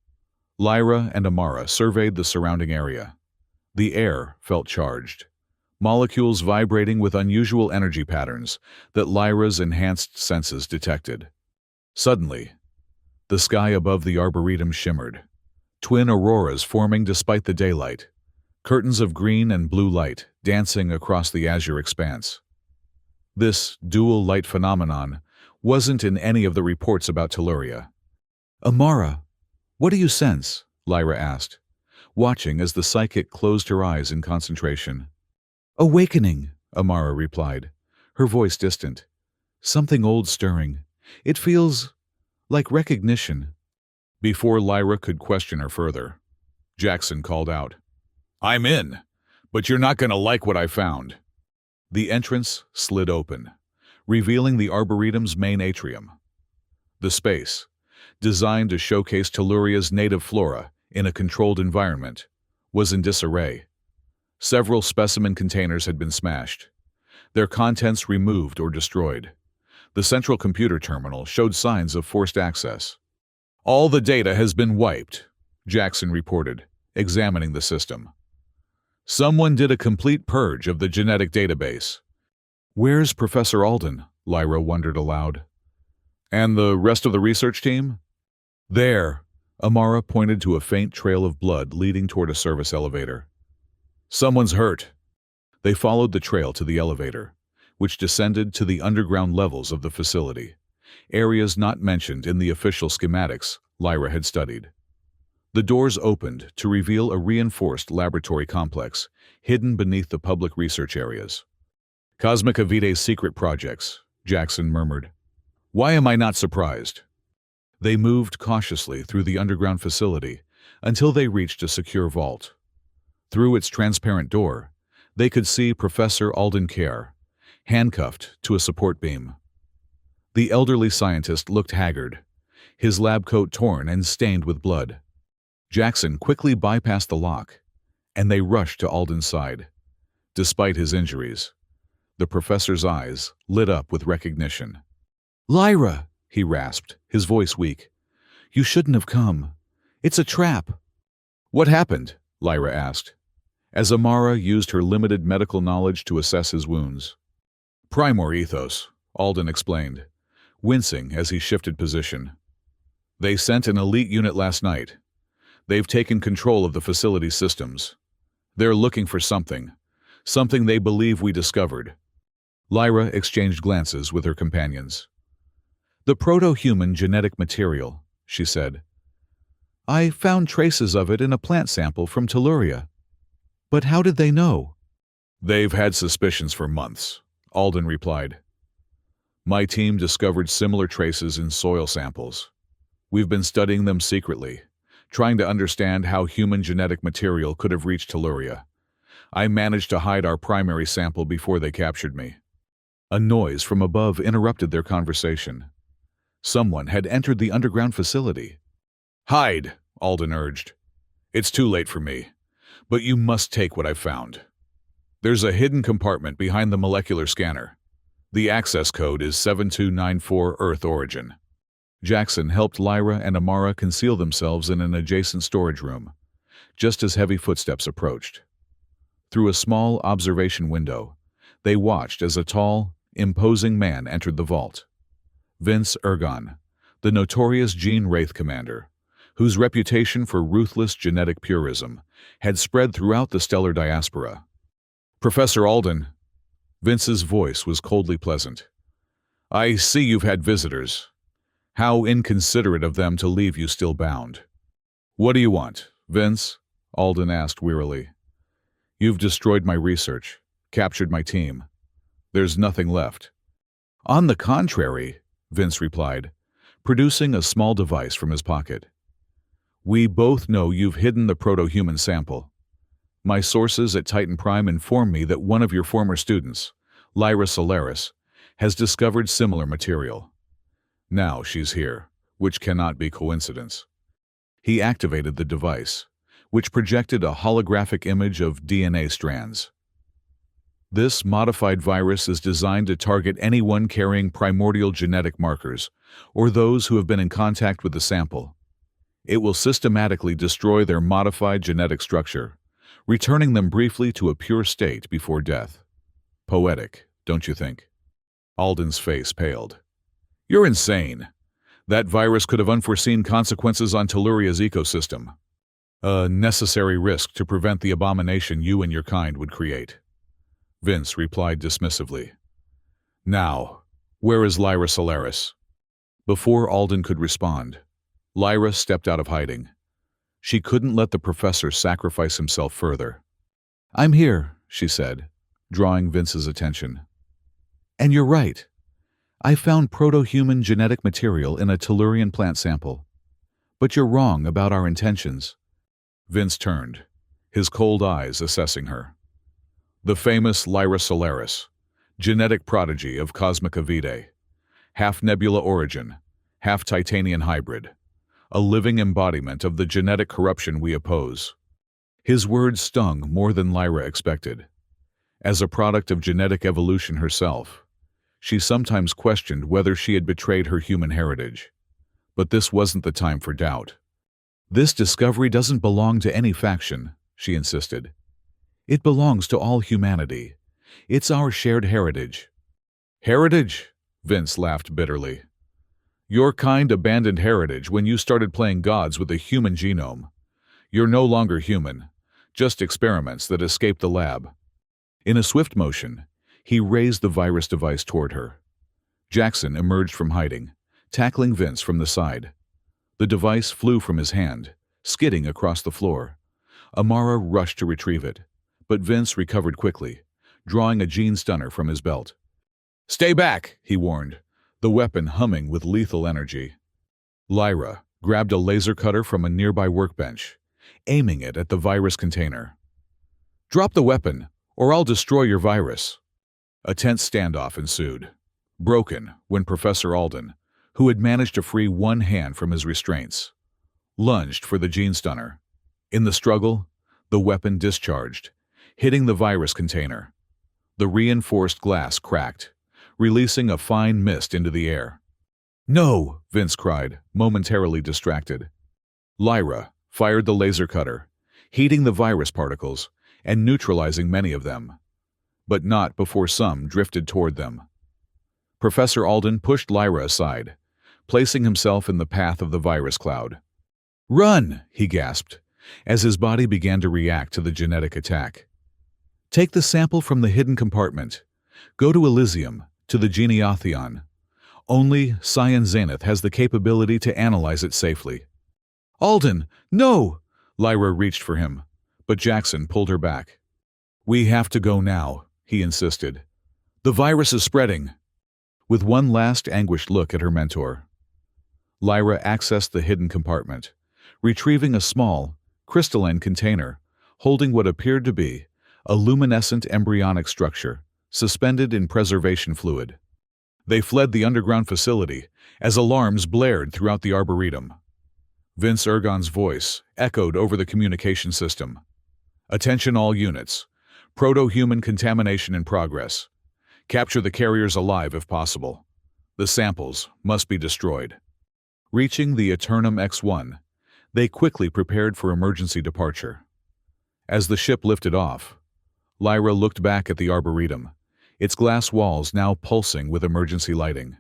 Lyra and Amara surveyed the surrounding area. The air felt charged, molecules vibrating with unusual energy patterns that Lyra's enhanced senses detected. Suddenly, the sky above the Arboretum shimmered, twin auroras forming despite the daylight, curtains of green and blue light dancing across the azure expanse. This dual light phenomenon wasn't in any of the reports about Telluria. "Amara, what do you sense?" Lyra asked, watching as the psychic closed her eyes in concentration. "Awakening," Amara replied, her voice distant. "Something old stirring. It feels like recognition." Before Lyra could question her further, Jackson called out, "I'm in, But you're not going to like what I found. The entrance slid open, revealing the Arboretum's main atrium. The space, designed to showcase Telluria's native flora in a controlled environment, was in disarray. Several specimen containers had been smashed, their contents removed or destroyed. The central computer terminal showed signs of forced access. All the data has been wiped, Jackson reported, examining the system. Someone did a complete purge of the genetic database. Where's Professor Alden? Lyra wondered aloud. And the rest of the research team? There. Amara pointed to a faint trail of blood leading toward a service elevator. Someone's hurt. They followed the trail to the elevator, which descended to the underground levels of the facility, areas not mentioned in the official schematics Lyra had studied. The doors opened to reveal a reinforced laboratory complex hidden beneath the public research areas. Cosmica Vitae's secret projects, Jackson murmured. Why am I not surprised? They moved cautiously through the underground facility until they reached a secure vault. Through its transparent door, they could see Professor Alden Kerr, handcuffed to a support beam. The elderly scientist looked haggard, his lab coat torn and stained with blood. Jackson quickly bypassed the lock, and they rushed to Alden's side. Despite his injuries, the professor's eyes lit up with recognition. "Lyra," he rasped, his voice weak. "You shouldn't have come. It's a trap." "What happened?" Lyra asked, as Amara used her limited medical knowledge to assess his wounds. "Primor ethos," Alden explained, wincing as he shifted position. "They sent an elite unit last night. They've taken control of the facility's systems. They're looking for something they believe we discovered." Lyra exchanged glances with her companions. "The proto-human genetic material," she said. "I found traces of it in a plant sample from Telluria. But how did they know?" "They've had suspicions for months," Alden replied. "My team discovered similar traces in soil samples. We've been studying them secretly, trying to understand how human genetic material could have reached Telluria. I managed to hide our primary sample before they captured me." A noise from above interrupted their conversation. Someone had entered the underground facility. "Hide," Alden urged. "It's too late for me, but you must take what I've found. There's a hidden compartment behind the molecular scanner. The access code is 7294 Earth origin." Jackson helped Lyra and Amara conceal themselves in an adjacent storage room, just as heavy footsteps approached. Through a small observation window, they watched as a tall, imposing man entered the vault. Vince Ergon, the notorious Gene Wraith commander, whose reputation for ruthless genetic purism had spread throughout the stellar diaspora. "Professor Alden." Vince's voice was coldly pleasant. "I see you've had visitors. How inconsiderate of them to leave you still bound." "What do you want, Vince?" Alden asked wearily. "You've destroyed my research, captured my team. There's nothing left." "On the contrary," Vince replied, producing a small device from his pocket. "We both know you've hidden the proto-human sample. My sources at Titan Prime inform me that one of your former students, Lyra Solaris, has discovered similar material. Now she's here, which cannot be coincidence." He activated the device, which projected a holographic image of DNA strands. This modified virus is designed to target anyone carrying primordial genetic markers, or those who have been in contact with the sample. It will systematically destroy their modified genetic structure, returning them briefly to a pure state before death. Poetic, don't you think? Alden's face paled. "You're insane. That virus could have unforeseen consequences on Telluria's ecosystem. A necessary risk to prevent the abomination you and your kind would create." Vince replied dismissively. "Now, where is Lyra Solaris?" Before Alden could respond, Lyra stepped out of hiding. She couldn't let the professor sacrifice himself further. "I'm here," she said, drawing Vince's attention. "And you're right. I found proto-human genetic material in a Tellurian plant sample. But you're wrong about our intentions." Vince turned, his cold eyes assessing her. The famous Lyra Solaris, genetic prodigy of Cosmica Vitae, half nebula origin, half titanian hybrid, a living embodiment of the genetic corruption we oppose. His words stung more than Lyra expected. As a product of genetic evolution herself, she sometimes questioned whether she had betrayed her human heritage. But this wasn't the time for doubt. "This discovery doesn't belong to any faction," she insisted. "It belongs to all humanity. It's our shared heritage." "Heritage?" Vince laughed bitterly. "Your kind abandoned heritage when you started playing gods with a human genome. You're no longer human, just experiments that escaped the lab." In a swift motion, he raised the virus device toward her. Jackson emerged from hiding, tackling Vince from the side. The device flew from his hand, skidding across the floor. Amara rushed to retrieve it, but Vince recovered quickly, drawing a gene stunner from his belt. "Stay back," he warned, the weapon humming with lethal energy. Lyra grabbed a laser cutter from a nearby workbench, aiming it at the virus container. "Drop the weapon, or I'll destroy your virus." A tense standoff ensued, broken when Professor Alden, who had managed to free one hand from his restraints, lunged for the gene stunner. In the struggle, the weapon discharged, hitting the virus container. The reinforced glass cracked, releasing a fine mist into the air. "No!" Vince cried, momentarily distracted. Lyra fired the laser cutter, heating the virus particles and neutralizing many of them, but not before some drifted toward them. Professor Alden pushed Lyra aside, placing himself in the path of the virus cloud. "Run!" he gasped, as his body began to react to the genetic attack. "Take the sample from the hidden compartment. Go to Elysium, to the Geneatheon. Only Scion Zenith has the capability to analyze it safely." "Alden, no!" Lyra reached for him, but Jackson pulled her back. "We have to go now," he insisted. "The virus is spreading." With one last anguished look at her mentor, Lyra accessed the hidden compartment, retrieving a small, crystalline container holding what appeared to be a luminescent embryonic structure suspended in preservation fluid. They fled the underground facility as alarms blared throughout the Arboretum. Vince Ergon's voice echoed over the communication system. "Attention all units. Proto-human contamination in progress. Capture the carriers alive if possible. The samples must be destroyed." Reaching the Eternum X-1, they quickly prepared for emergency departure. As the ship lifted off, Lyra looked back at the Arboretum, its glass walls now pulsing with emergency lighting.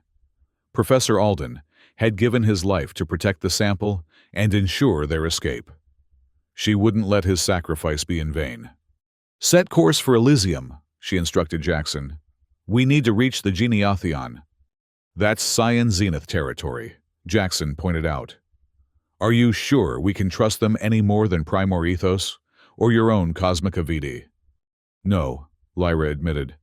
Professor Alden had given his life to protect the sample and ensure their escape. She wouldn't let his sacrifice be in vain. "Set course for Elysium," she instructed Jackson. "We need to reach the Geneatheon." "That's Scion Zenith territory," Jackson pointed out. "Are you sure we can trust them any more than Primor Ethos or your own Cosmica Vitae?" "No," Lyra admitted.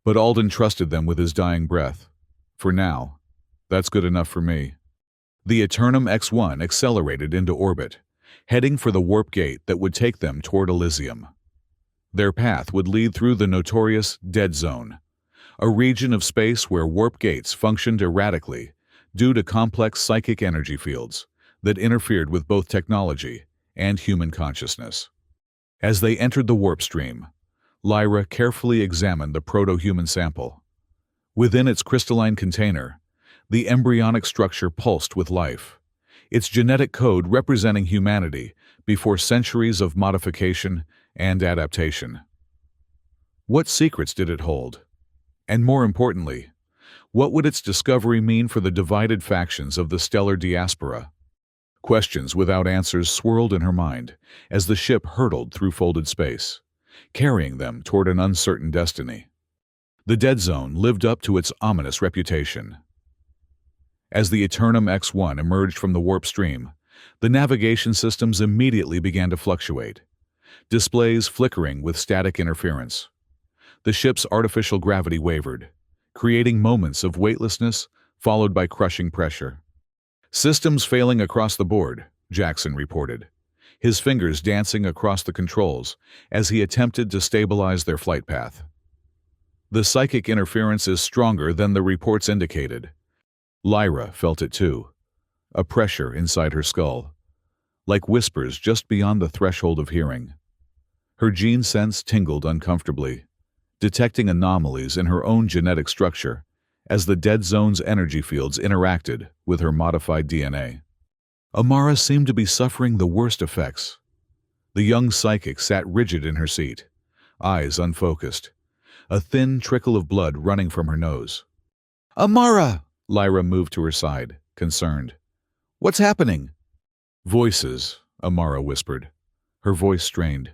"But Alden trusted them with his dying breath. For now, that's good enough for me." The Eternum X-1 accelerated into orbit, heading for the warp gate that would take them toward Elysium. Their path would lead through the notorious Dead Zone, a region of space where warp gates functioned erratically due to complex psychic energy fields that interfered with both technology and human consciousness. As they entered the warp stream, Lyra carefully examined the proto-human sample. Within its crystalline container, the embryonic structure pulsed with life, its genetic code representing humanity before centuries of modification and adaptation. What secrets did it hold? And more importantly, what would its discovery mean for the divided factions of the stellar diaspora? Questions without answers swirled in her mind as the ship hurtled through folded space, carrying them toward an uncertain destiny. The Dead Zone lived up to its ominous reputation. As the Eternum X-1 emerged from the warp stream, the navigation systems immediately began to fluctuate, displays flickering with static interference. The ship's artificial gravity wavered, creating moments of weightlessness followed by crushing pressure. "Systems failing across the board," Jackson reported, his fingers dancing across the controls as he attempted to stabilize their flight path. The psychic interference is stronger than the reports indicated. Lyra felt it too, a pressure inside her skull, like whispers just beyond the threshold of hearing. Her gene sense tingled uncomfortably, detecting anomalies in her own genetic structure as the dead zone's energy fields interacted with her modified DNA. Amara seemed to be suffering the worst effects. The young psychic sat rigid in her seat, eyes unfocused, a thin trickle of blood running from her nose. "Amara!" Lyra moved to her side, concerned. "What's happening?" "Voices," Amara whispered, her voice strained.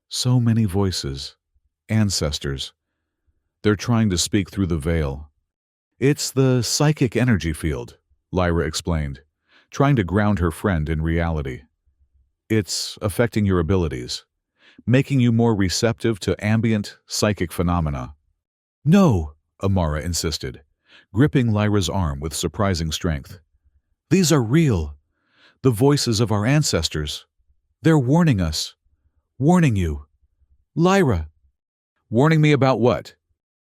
"So many voices. Ancestors. They're trying to speak through the veil." "It's the psychic energy field," Lyra explained, trying to ground her friend in reality. "It's affecting your abilities, making you more receptive to ambient psychic phenomena." "No," Amara insisted, gripping Lyra's arm with surprising strength. "These are real. The voices of our ancestors. They're warning us. Warning you. Lyra." "Warning me about what?"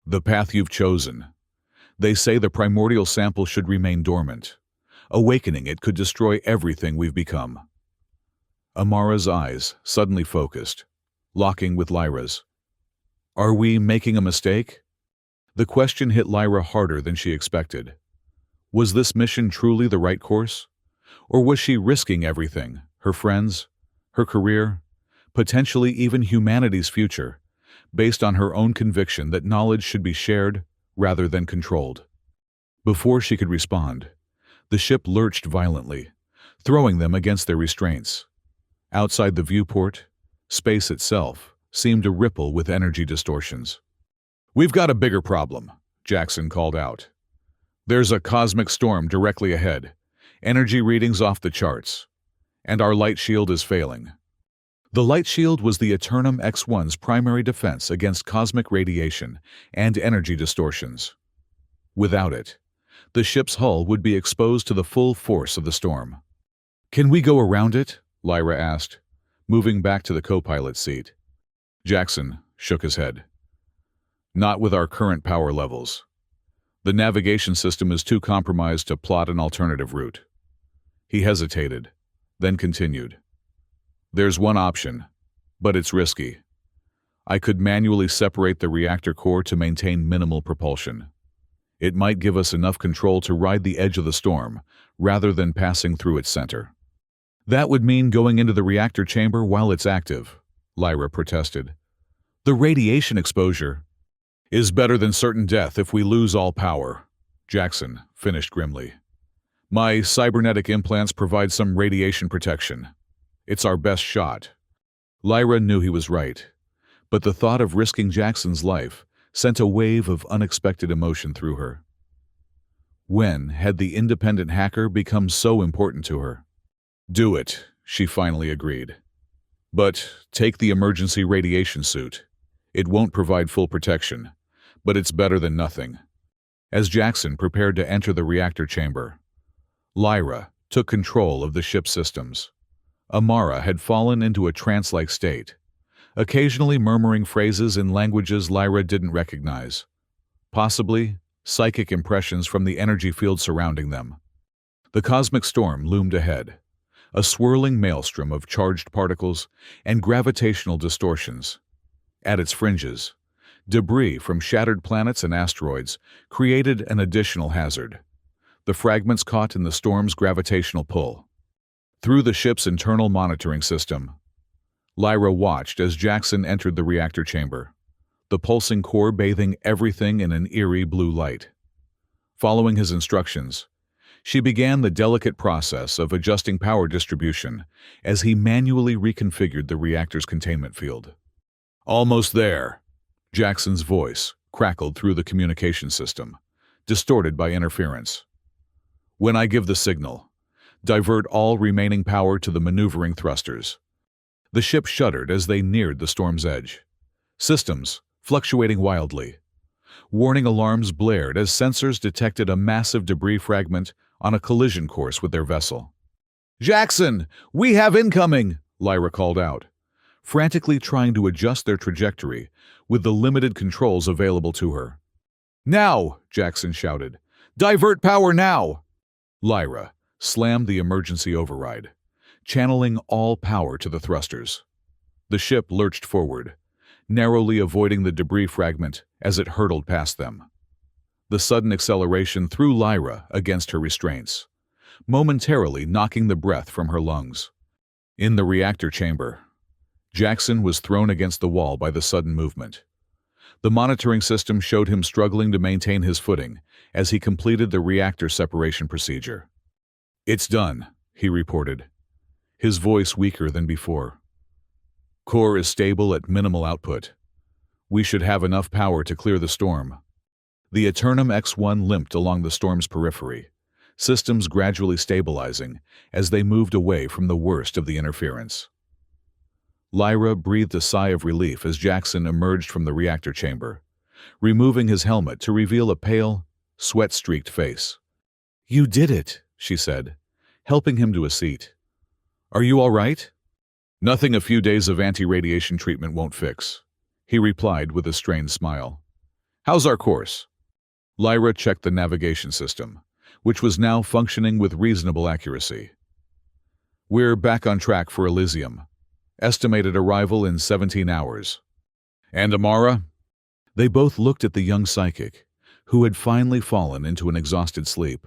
"The path you've chosen. They say the primordial sample should remain dormant. Awakening it could destroy everything we've become." Amara's eyes suddenly focused, locking with Lyra's. "Are we making a mistake?" The question hit Lyra harder than she expected. Was this mission truly the right course? Or was she risking everything, her friends, her career, potentially even humanity's future, based on her own conviction that knowledge should be shared rather than controlled? Before she could respond, the ship lurched violently, throwing them against their restraints. Outside the viewport, space itself seemed to ripple with energy distortions. "We've got a bigger problem," Jackson called out. "There's a cosmic storm directly ahead, energy readings off the charts, and our light shield is failing." The light shield was the Eternum X1's primary defense against cosmic radiation and energy distortions. Without it, the ship's hull would be exposed to the full force of the storm. "Can we go around it?" Lyra asked, moving back to the co-pilot seat. Jackson shook his head. "Not with our current power levels. The navigation system is too compromised to plot an alternative route." He hesitated, then continued. "There's one option, but it's risky. I could manually separate the reactor core to maintain minimal propulsion. It might give us enough control to ride the edge of the storm, rather than passing through its center." "That would mean going into the reactor chamber while it's active," Lyra protested. "The radiation exposure is better than certain death if we lose all power," Jackson finished grimly. "My cybernetic implants provide some radiation protection. It's our best shot." Lyra knew he was right, but the thought of risking Jackson's life sent a wave of unexpected emotion through her. When had the independent hacker become so important to her? "Do it," she finally agreed. "But take the emergency radiation suit. It won't provide full protection, but it's better than nothing." As Jackson prepared to enter the reactor chamber, Lyra took control of the ship's systems. Amara had fallen into a trance-like state, occasionally murmuring phrases in languages Lyra didn't recognize, possibly psychic impressions from the energy field surrounding them. The cosmic storm loomed ahead, a swirling maelstrom of charged particles and gravitational distortions. At its fringes, debris from shattered planets and asteroids created an additional hazard, the fragments caught in the storm's gravitational pull. Through the ship's internal monitoring system, Lyra watched as Jackson entered the reactor chamber, the pulsing core bathing everything in an eerie blue light. Following his instructions, she began the delicate process of adjusting power distribution as he manually reconfigured the reactor's containment field. "Almost there," Jackson's voice crackled through the communication system, distorted by interference. "When I give the signal, divert all remaining power to the maneuvering thrusters." The ship shuddered as they neared the storm's edge, systems fluctuating wildly. Warning alarms blared as sensors detected a massive debris fragment on a collision course with their vessel. "Jackson, we have incoming!" Lyra called out, frantically trying to adjust their trajectory with the limited controls available to her. "Now!" Jackson shouted. "Divert power now!" Lyra slammed the emergency override, channeling all power to the thrusters. The ship lurched forward, narrowly avoiding the debris fragment as it hurtled past them. The sudden acceleration threw Lyra against her restraints, momentarily knocking the breath from her lungs. In the reactor chamber, Jackson was thrown against the wall by the sudden movement. The monitoring system showed him struggling to maintain his footing as he completed the reactor separation procedure. "It's done," he reported, his voice weaker than before. "Core is stable at minimal output. We should have enough power to clear the storm." The Eternum X-1 limped along the storm's periphery, systems gradually stabilizing as they moved away from the worst of the interference. Lyra breathed a sigh of relief as Jackson emerged from the reactor chamber, removing his helmet to reveal a pale, sweat-streaked face. "You did it," she said, helping him to a seat. "Are you all right?" "Nothing a few days of anti-radiation treatment won't fix," he replied with a strained smile. "How's our course?" Lyra checked the navigation system, which was now functioning with reasonable accuracy. "We're back on track for Elysium. Estimated arrival in 17 hours. And Amara?" They both looked at the young psychic, who had finally fallen into an exhausted sleep.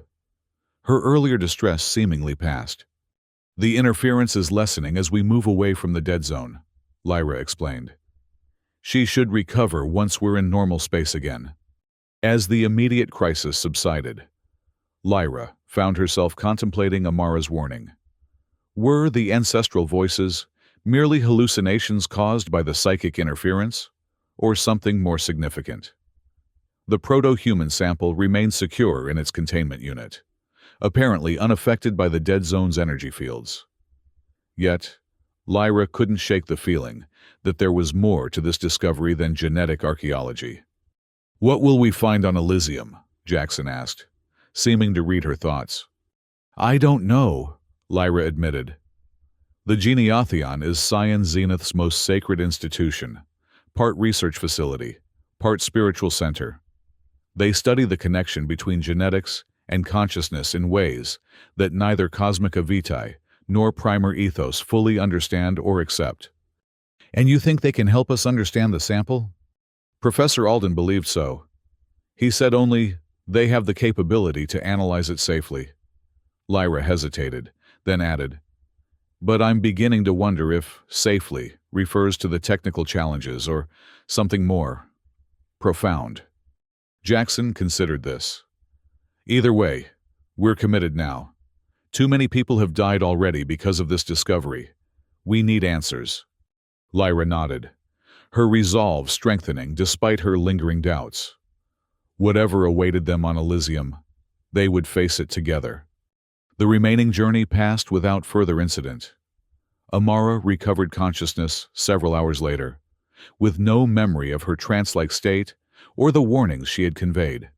Her earlier distress seemingly passed. "The interference is lessening as we move away from the dead zone," Lyra explained. "She should recover once we're in normal space again." As the immediate crisis subsided, Lyra found herself contemplating Amara's warning. Were the ancestral voices merely hallucinations caused by the psychic interference, or something more significant? The proto-human sample remained secure in its containment unit, apparently unaffected by the dead zone's energy fields. Yet, Lyra couldn't shake the feeling that there was more to this discovery than genetic archaeology. "What will we find on Elysium?" Jackson asked, seeming to read her thoughts. "I don't know," Lyra admitted. The Geneatheon is Scion Zenith's most sacred institution, part research facility, part spiritual center. They study the connection between genetics and consciousness in ways that neither Cosmica Vitae nor Primer Ethos fully understand or accept. "And you think they can help us understand the sample?" Professor Alden believed so. He said only they have the capability to analyze it safely. Lyra hesitated, then added, "But I'm beginning to wonder if safely refers to the technical challenges or something more profound." Jackson considered this. "Either way, we're committed now. Too many people have died already because of this discovery. We need answers." Lyra nodded, her resolve strengthening despite her lingering doubts. Whatever awaited them on Elysium, they would face it together. The remaining journey passed without further incident. Amara recovered consciousness several hours later, with no memory of her trance-like state or the warnings she had conveyed.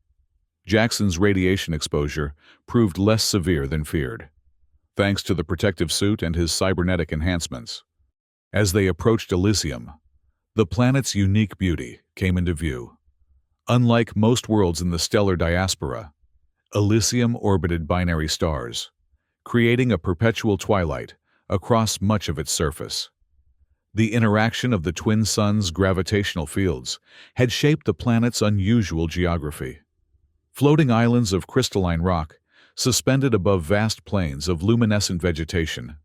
Jackson's radiation exposure proved less severe than feared, thanks to the protective suit and his cybernetic enhancements. As they approached Elysium, the planet's unique beauty came into view. Unlike most worlds in the stellar diaspora, Elysium orbited binary stars, creating a perpetual twilight across much of its surface. The interaction of the twin suns' gravitational fields had shaped the planet's unusual geography. Floating islands of crystalline rock, suspended above vast plains of luminescent vegetation.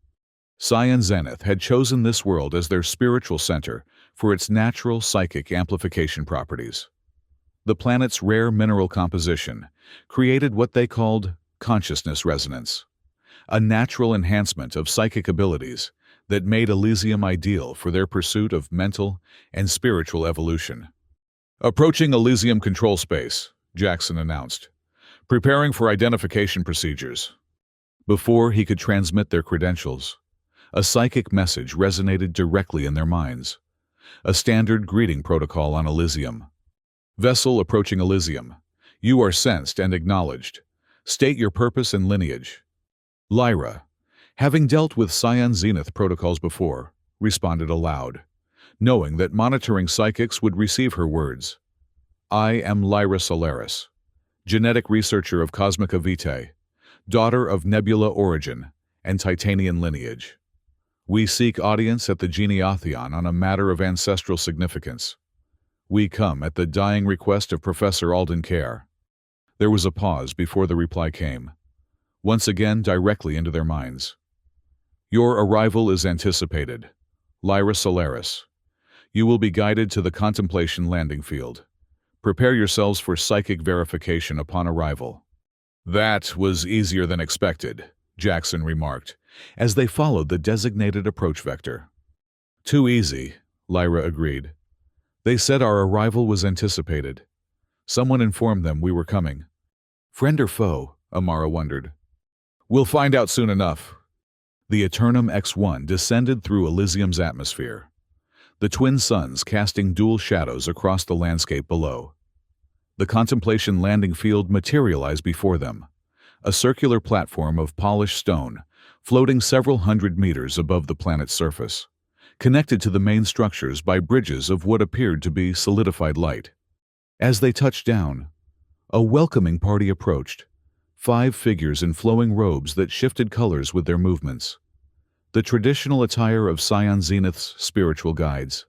Scion Zenith had chosen this world as their spiritual center for its natural psychic amplification properties. The planet's rare mineral composition created what they called consciousness resonance, a natural enhancement of psychic abilities that made Elysium ideal for their pursuit of mental and spiritual evolution. "Approaching Elysium control space," Jackson announced, "preparing for identification procedures." Before he could transmit their credentials, a psychic message resonated directly in their minds, a standard greeting protocol on Elysium. "Vessel approaching Elysium. You are sensed and acknowledged. State your purpose and lineage." Lyra, Having dealt with Scion Zenith protocols before, responded aloud, knowing that monitoring psychics would receive her words. I am Lyra Solaris, genetic researcher of Cosmica Vitae, daughter of Nebula origin and Titanian lineage. We seek audience at the Geneotheon on a matter of ancestral significance. We come at the dying request of Professor Alden Care. There was a pause before the reply came, once again directly into their minds. Your arrival is anticipated, Lyra Solaris. You will be guided to the contemplation landing field. Prepare yourselves for psychic verification upon arrival. That was easier than expected, Jackson remarked, as they followed the designated approach vector. Too easy, Lyra agreed. They said our arrival was anticipated. Someone informed them we were coming. Friend or foe? Amara wondered. We'll find out soon enough. The Eternum X1 descended through Elysium's atmosphere, the twin suns casting dual shadows across the landscape below. The contemplation landing field materialized before them, a circular platform of polished stone floating several hundred meters above the planet's surface, connected to the main structures by bridges of what appeared to be solidified light. As they touched down, a welcoming party approached, 5 figures in flowing robes that shifted colors with their movements, the traditional attire of Scion Zenith's spiritual guides.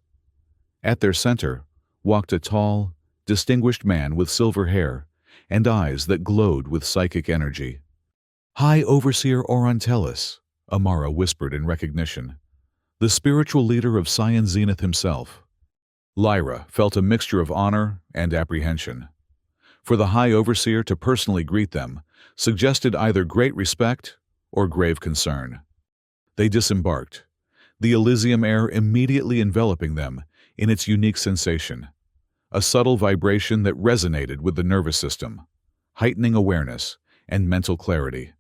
At their center walked a tall, distinguished man with silver hair and eyes that glowed with psychic energy. High Overseer Orontelis, Amara whispered in recognition, the spiritual leader of Scion Zenith himself. Lyra felt a mixture of honor and apprehension. For the High Overseer to personally greet them suggested either great respect or grave concern. They disembarked, the Elysium air immediately enveloping them in its unique sensation, a subtle vibration that resonated with the nervous system, heightening awareness and mental clarity.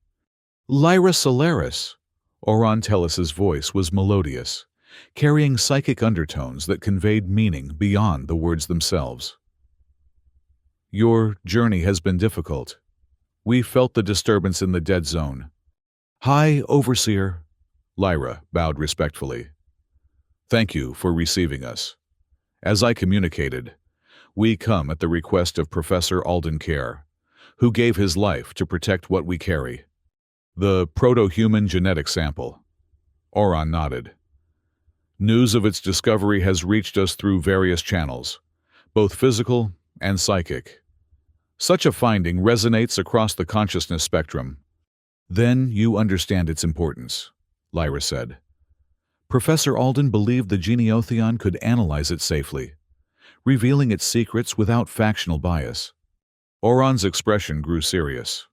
Lyra Solaris, Orontelis's voice was melodious, carrying psychic undertones that conveyed meaning beyond the words themselves. Your journey has been difficult. We felt the disturbance in the dead zone. High Overseer, Lyra bowed respectfully. Thank you for receiving us. As I communicated, we come at the request of Professor Alden Care, who gave his life to protect what we carry. The proto-human genetic sample. Oron nodded. News of its discovery has reached us through various channels, both physical and psychic. Such a finding resonates across the consciousness spectrum. Then you understand its importance, Lyra said. Professor Alden believed the Geneotheon could analyze it safely, revealing its secrets without factional bias. Oron's expression grew serious.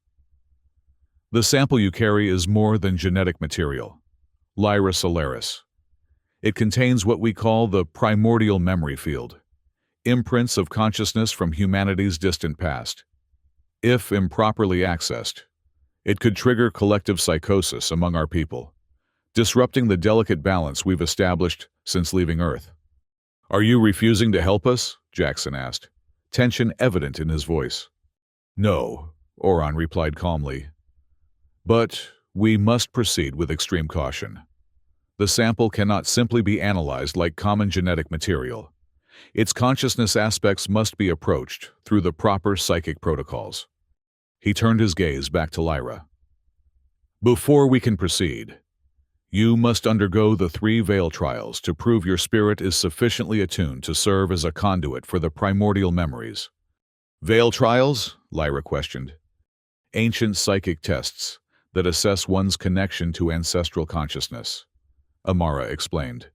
The sample you carry is more than genetic material, Lyra Solaris. It contains what we call the primordial memory field, imprints of consciousness from humanity's distant past. If improperly accessed, it could trigger collective psychosis among our people, disrupting the delicate balance we've established since leaving Earth. Are you refusing to help us? Jackson asked, tension evident in his voice. No, Oron replied calmly. But we must proceed with extreme caution. The sample cannot simply be analyzed like common genetic material. Its consciousness aspects must be approached through the proper psychic protocols. He turned his gaze back to Lyra. Before we can proceed, you must undergo the 3 veil trials to prove your spirit is sufficiently attuned to serve as a conduit for the primordial memories. Veil trials? Lyra questioned. Ancient psychic tests that assess one's connection to ancestral consciousness, Amara explained,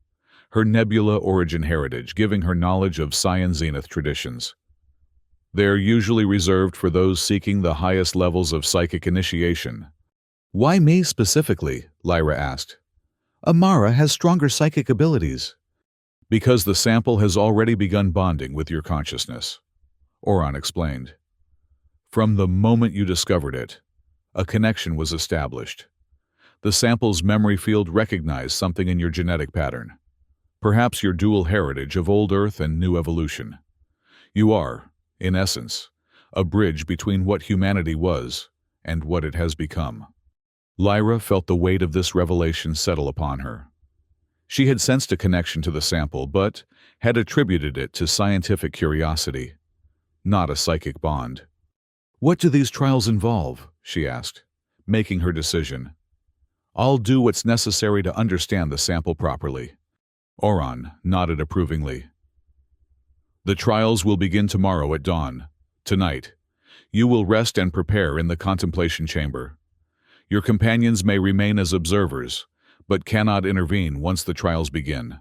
her Nebula origin heritage giving her knowledge of Scion Zenith traditions. They're usually reserved for those seeking the highest levels of psychic initiation. Why me specifically? Lyra asked. Amara has stronger psychic abilities. Because the sample has already begun bonding with your consciousness, Oron explained. From the moment you discovered it, a connection was established. The sample's memory field recognized something in your genetic pattern, perhaps your dual heritage of old Earth and new evolution. You are, in essence, a bridge between what humanity was and what it has become. Lyra felt the weight of this revelation settle upon her. She had sensed a connection to the sample, but had attributed it to scientific curiosity, not a psychic bond. "What do these trials involve?" she asked, making her decision. "I'll do what's necessary to understand the sample properly." Oron nodded approvingly. "The trials will begin tomorrow at dawn. Tonight, you will rest and prepare in the contemplation chamber. Your companions may remain as observers, but cannot intervene once the trials begin."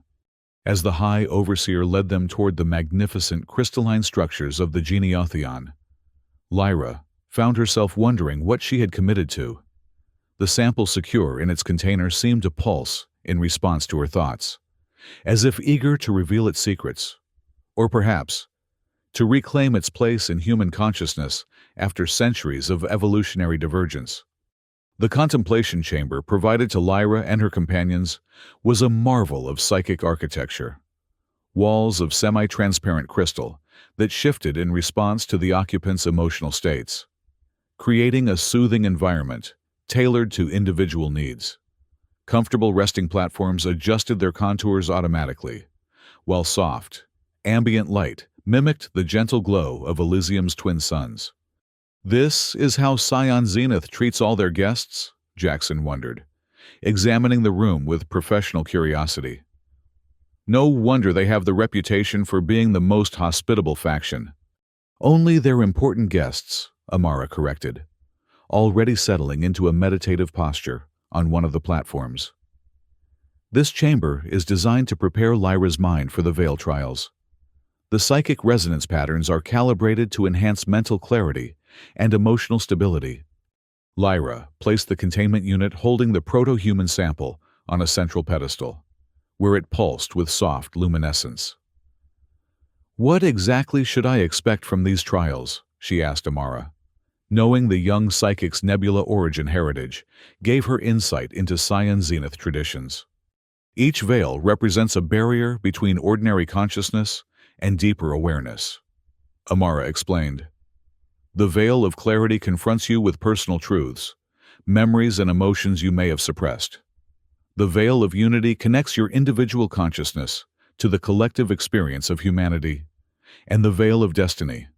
As the High Overseer led them toward the magnificent crystalline structures of the Geniotheon, Lyra found herself wondering what she had committed to. The sample secure in its container seemed to pulse in response to her thoughts, as if eager to reveal its secrets, or perhaps to reclaim its place in human consciousness after centuries of evolutionary divergence. The contemplation chamber provided to Lyra and her companions was a marvel of psychic architecture. Walls of semi-transparent crystal that shifted in response to the occupants' emotional states, creating a soothing environment tailored to individual needs. Comfortable resting platforms adjusted their contours automatically, while soft, ambient light mimicked the gentle glow of Elysium's twin suns. "This is how Scion Zenith treats all their guests?" Jackson wondered, examining the room with professional curiosity. "No wonder they have the reputation for being the most hospitable faction." "Only their important guests," Amara corrected, already settling into a meditative posture on one of the platforms. "This chamber is designed to prepare Lyra's mind for the Veil trials. The psychic resonance patterns are calibrated to enhance mental clarity and emotional stability." Lyra placed the containment unit holding the proto-human sample on a central pedestal, where it pulsed with soft luminescence. "What exactly should I expect from these trials?" she asked Amara. Knowing the young psychic's nebula origin heritage gave her insight into Scion Zenith traditions. Each veil represents a barrier between ordinary consciousness and deeper awareness, Amara explained. "The veil of clarity confronts you with personal truths, memories and emotions you may have suppressed. The veil of unity connects your individual consciousness to the collective experience of humanity, and the veil of destiny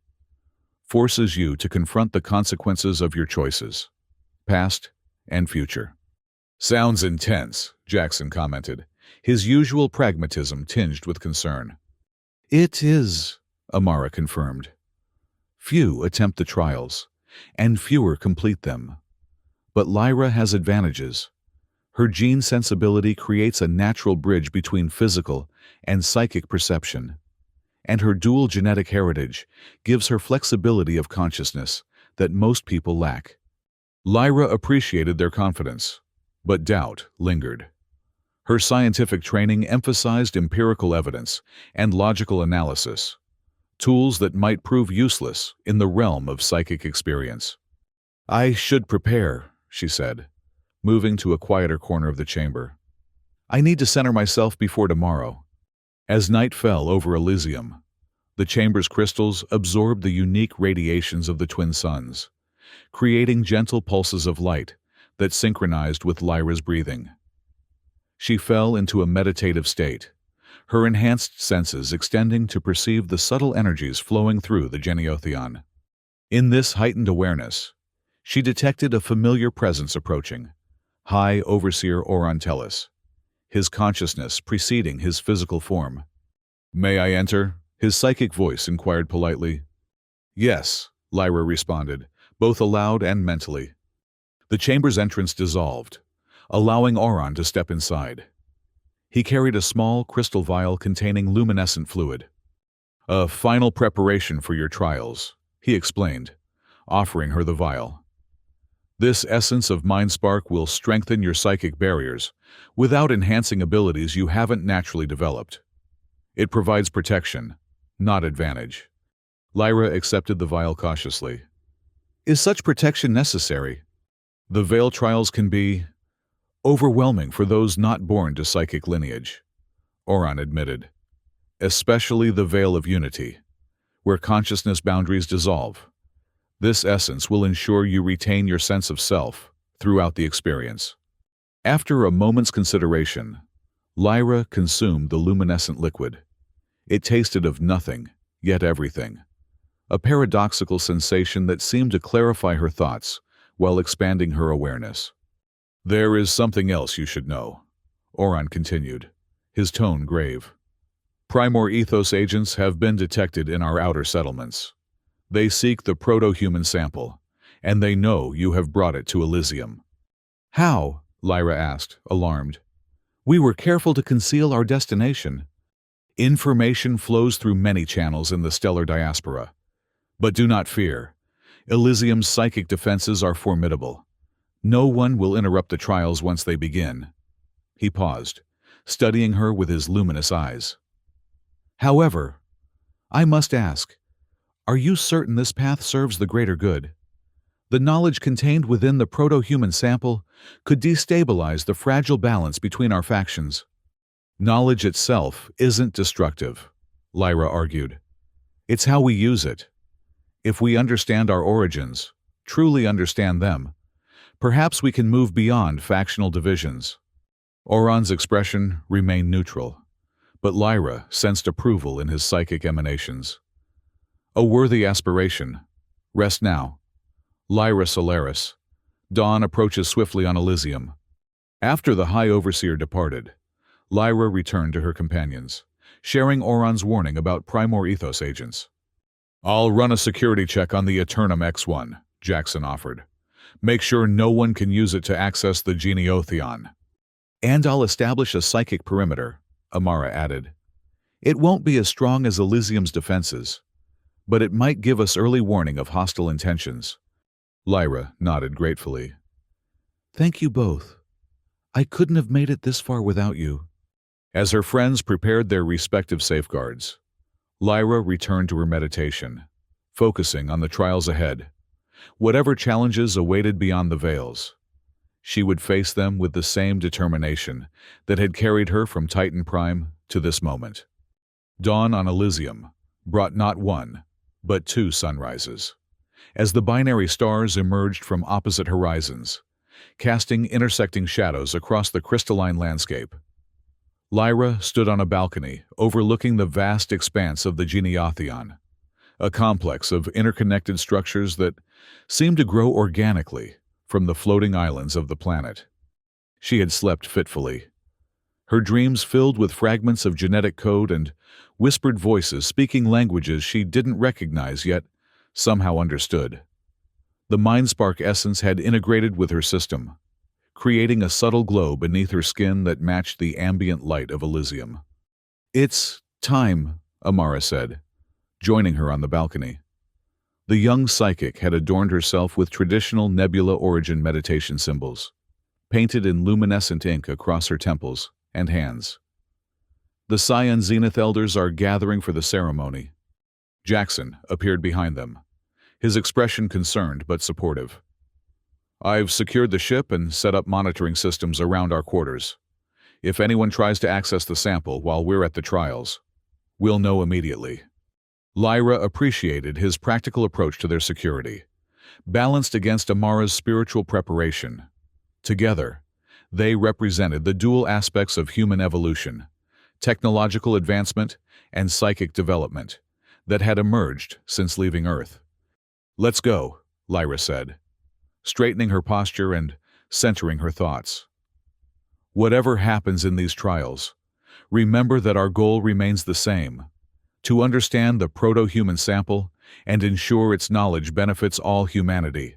forces you to confront the consequences of your choices, past and future." "Sounds intense," Jackson commented, his usual pragmatism tinged with concern. "It is," Amara confirmed. "Few attempt the trials, and fewer complete them. But Lyra has advantages. Her gene sensibility creates a natural bridge between physical and psychic perception, and her dual genetic heritage gives her flexibility of consciousness that most people lack." Lyra appreciated their confidence, but doubt lingered. Her scientific training emphasized empirical evidence and logical analysis, tools that might prove useless in the realm of psychic experience. "I should prepare," she said, moving to a quieter corner of the chamber. "I need to center myself before tomorrow." As night fell over Elysium, the chamber's crystals absorbed the unique radiations of the twin suns, creating gentle pulses of light that synchronized with Lyra's breathing. She fell into a meditative state, her enhanced senses extending to perceive the subtle energies flowing through the Geniotheon. In this heightened awareness, she detected a familiar presence approaching, High Overseer Oron Tellus, his consciousness preceding his physical form. "May I enter?" his psychic voice inquired politely. "Yes," Lyra responded, both aloud and mentally. The chamber's entrance dissolved, allowing Oron to step inside. He carried a small crystal vial containing luminescent fluid. "A final preparation for your trials," he explained, offering her the vial. "This essence of Mind Spark will strengthen your psychic barriers without enhancing abilities you haven't naturally developed. It provides protection, not advantage." Lyra accepted the vial cautiously. "Is such protection necessary?" "The Veil trials can be overwhelming for those not born to psychic lineage," Oron admitted. "Especially the Veil of Unity, where consciousness boundaries dissolve. This essence will ensure you retain your sense of self throughout the experience. After a moment's consideration, Lyra consumed the luminescent liquid. It tasted of nothing, yet everything. A paradoxical sensation that seemed to clarify her thoughts while expanding her awareness. "There is something else you should know," Oron continued, his tone grave. "Primor Ethos agents have been detected in our outer settlements. They seek the proto-human sample, and they know you have brought it to Elysium." "How?" Lyra asked, alarmed. "We were careful to conceal our destination." "Information flows through many channels in the stellar diaspora. But do not fear. Elysium's psychic defenses are formidable. No one will interrupt the trials once they begin." He paused, studying her with his luminous eyes. "However, I must ask, are you certain this path serves the greater good? The knowledge contained within the proto-human sample could destabilize the fragile balance between our factions." "Knowledge itself isn't destructive," Lyra argued. "It's how we use it. If we understand our origins, truly understand them, perhaps we can move beyond factional divisions." Oron's expression remained neutral, but Lyra sensed approval in his psychic emanations. "A worthy aspiration. Rest now. Lyra Solaris." Dawn approaches swiftly on Elysium. After the High Overseer departed, Lyra returned to her companions, sharing Oron's warning about Primor Ethos agents. "I'll run a security check on the Eternum X1, Jackson offered. "Make sure no one can use it to access the Geniotheon." "And I'll establish a psychic perimeter," Amara added. "It won't be as strong as Elysium's defenses, but it might give us early warning of hostile intentions." Lyra nodded gratefully. "Thank you both. I couldn't have made it this far without you." As her friends prepared their respective safeguards, Lyra returned to her meditation, focusing on the trials ahead. Whatever challenges awaited beyond the veils, she would face them with the same determination that had carried her from Titan Prime to this moment. Dawn on Elysium brought not one, but two sunrises, as the binary stars emerged from opposite horizons, casting intersecting shadows across the crystalline landscape. Lyra stood on a balcony overlooking the vast expanse of the Geniotheon, a complex of interconnected structures that seemed to grow organically from the floating islands of the planet. She had slept fitfully, her dreams filled with fragments of genetic code and whispered voices speaking languages she didn't recognize yet somehow understood. The Mindspark essence had integrated with her system, creating a subtle glow beneath her skin that matched the ambient light of Elysium. "It's time," Amara said, joining her on the balcony. The young psychic had adorned herself with traditional nebula origin meditation symbols, painted in luminescent ink across her temples and hands. "The Scion Zenith Elders are gathering for the ceremony." Jackson appeared behind them, his expression concerned but supportive. "I've secured the ship and set up monitoring systems around our quarters. If anyone tries to access the sample while we're at the trials, we'll know immediately." Lyra appreciated his practical approach to their security, balanced against Amara's spiritual preparation. Together, they represented the dual aspects of human evolution, technological advancement and psychic development, that had emerged since leaving Earth. "Let's go," Lyra said, straightening her posture and centering her thoughts. "Whatever happens in these trials, remember that our goal remains the same: to understand the proto-human sample and ensure its knowledge benefits all humanity,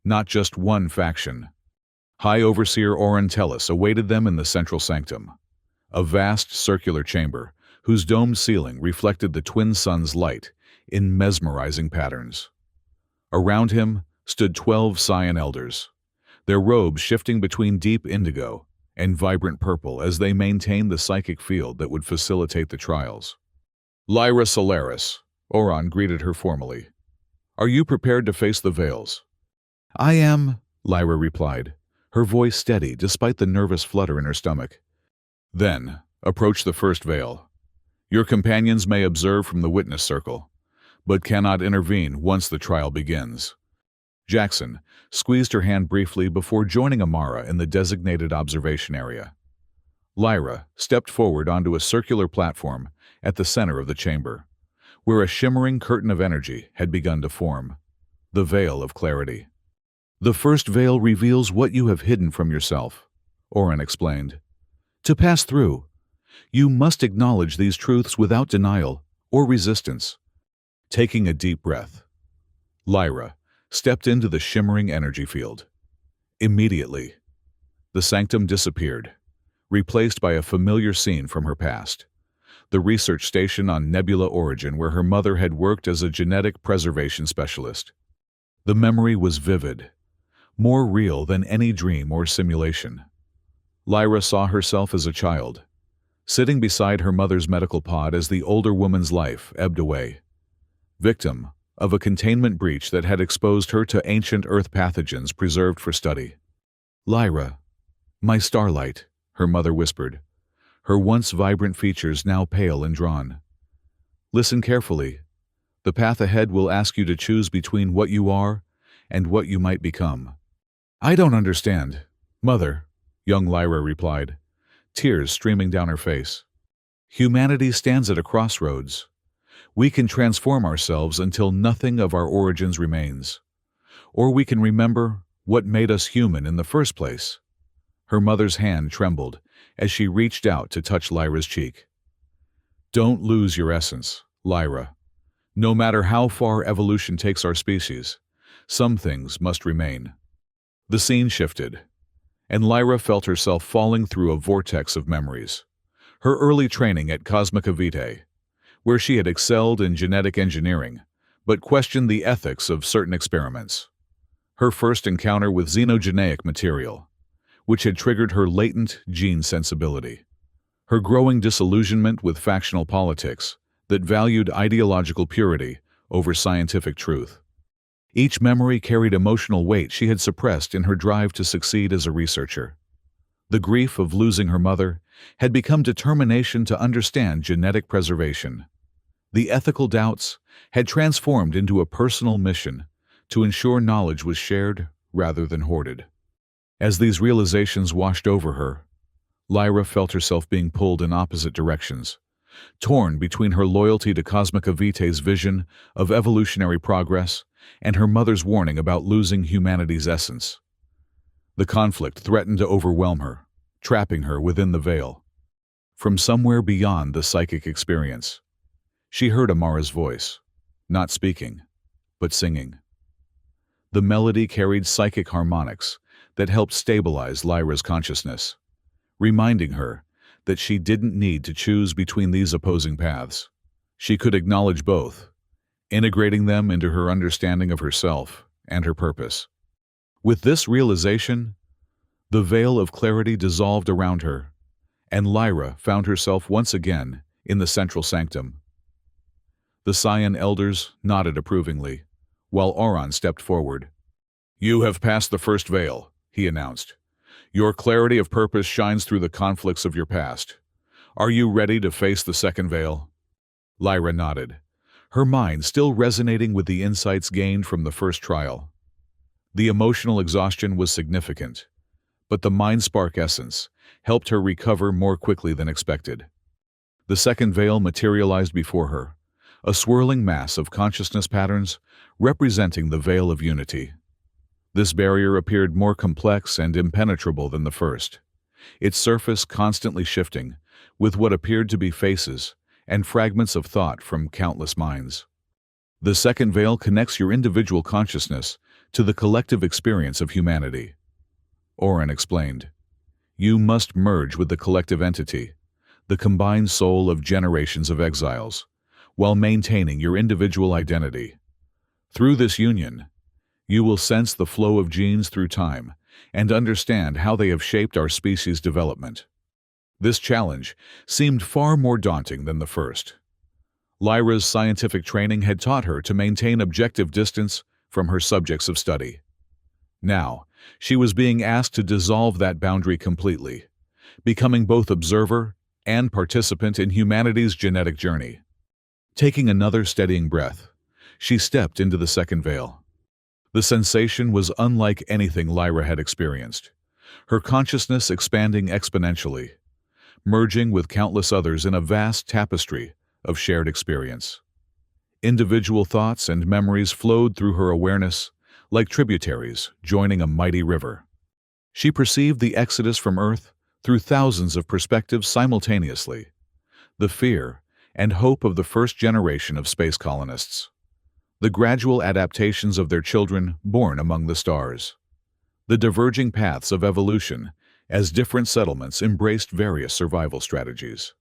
not just one faction." High Overseer Oren Tellus awaited them in the central sanctum, a vast circular chamber whose domed ceiling reflected the twin suns' light in mesmerizing patterns. Around him stood 12 Scion Elders, their robes shifting between deep indigo and vibrant purple as they maintained the psychic field that would facilitate the trials. "Lyra Solaris," Oron greeted her formally. "Are you prepared to face the veils?" "I am," Lyra replied, her voice steady despite the nervous flutter in her stomach. "Then, approach the first veil. Your companions may observe from the witness circle, but cannot intervene once the trial begins." Jackson squeezed her hand briefly before joining Amara in the designated observation area. Lyra stepped forward onto a circular platform at the center of the chamber, where a shimmering curtain of energy had begun to form, the veil of clarity. The first veil reveals what you have hidden from yourself, Oren explained. To pass through, you must acknowledge these truths without denial or resistance. Taking a deep breath, Lyra stepped into the shimmering energy field. Immediately, the sanctum disappeared, replaced by a familiar scene from her past. The research station on Nebula Origin where her mother had worked as a genetic preservation specialist. The memory was vivid, more real than any dream or simulation. Lyra saw herself as a child, sitting beside her mother's medical pod as the older woman's life ebbed away. Victim of a containment breach that had exposed her to ancient Earth pathogens preserved for study. Lyra, my starlight, her mother whispered, her once vibrant features now pale and drawn. Listen carefully. The path ahead will ask you to choose between what you are and what you might become. I don't understand, Mother, young Lyra replied, tears streaming down her face. Humanity stands at a crossroads. We can transform ourselves until nothing of our origins remains. Or we can remember what made us human in the first place. Her mother's hand trembled as she reached out to touch Lyra's cheek. Don't lose your essence, Lyra. No matter how far evolution takes our species, some things must remain. The scene shifted, and Lyra felt herself falling through a vortex of memories. Her early training at Cosmica Vitae, where she had excelled in genetic engineering, but questioned the ethics of certain experiments. Her first encounter with xenogeneic material, which had triggered her latent gene sensibility. Her growing disillusionment with factional politics that valued ideological purity over scientific truth. Each memory carried emotional weight she had suppressed in her drive to succeed as a researcher. The grief of losing her mother had become determination to understand genetic preservation. The ethical doubts had transformed into a personal mission to ensure knowledge was shared rather than hoarded. As these realizations washed over her, Lyra felt herself being pulled in opposite directions, torn between her loyalty to Cosmica Vitae's vision of evolutionary progress and her mother's warning about losing humanity's essence. The conflict threatened to overwhelm her, trapping her within the veil. From somewhere beyond the psychic experience, she heard Amara's voice, not speaking, but singing. The melody carried psychic harmonics that helped stabilize Lyra's consciousness, reminding her that she didn't need to choose between these opposing paths. She could acknowledge both, integrating them into her understanding of herself and her purpose. With this realization, the veil of clarity dissolved around her, and Lyra found herself once again in the central sanctum. The Scion elders nodded approvingly, while Oron stepped forward. You have passed the first veil, he announced. Your clarity of purpose shines through the conflicts of your past. Are you ready to face the second veil? Lyra nodded, her mind still resonating with the insights gained from the first trial. The emotional exhaustion was significant, but the mind spark essence helped her recover more quickly than expected. The second veil materialized before her, a swirling mass of consciousness patterns representing the veil of unity. This barrier appeared more complex and impenetrable than the first, its surface constantly shifting with what appeared to be faces and fragments of thought from countless minds. The second veil connects your individual consciousness to the collective experience of humanity. Oren explained. You must merge with the collective entity, the combined soul of generations of exiles, while maintaining your individual identity. Through this union, you will sense the flow of genes through time and understand how they have shaped our species' development. This challenge seemed far more daunting than the first. Lyra's scientific training had taught her to maintain objective distance from her subjects of study. Now, she was being asked to dissolve that boundary completely, becoming both observer and participant in humanity's genetic journey. Taking another steadying breath, she stepped into the second veil. The sensation was unlike anything Lyra had experienced, her consciousness expanding exponentially, merging with countless others in a vast tapestry of shared experience. Individual thoughts and memories flowed through her awareness like tributaries joining a mighty river. She perceived the exodus from Earth through thousands of perspectives simultaneously, the fear and hope of the first generation of space colonists, the gradual adaptations of their children born among the stars, the diverging paths of evolution as different settlements embraced various survival strategies.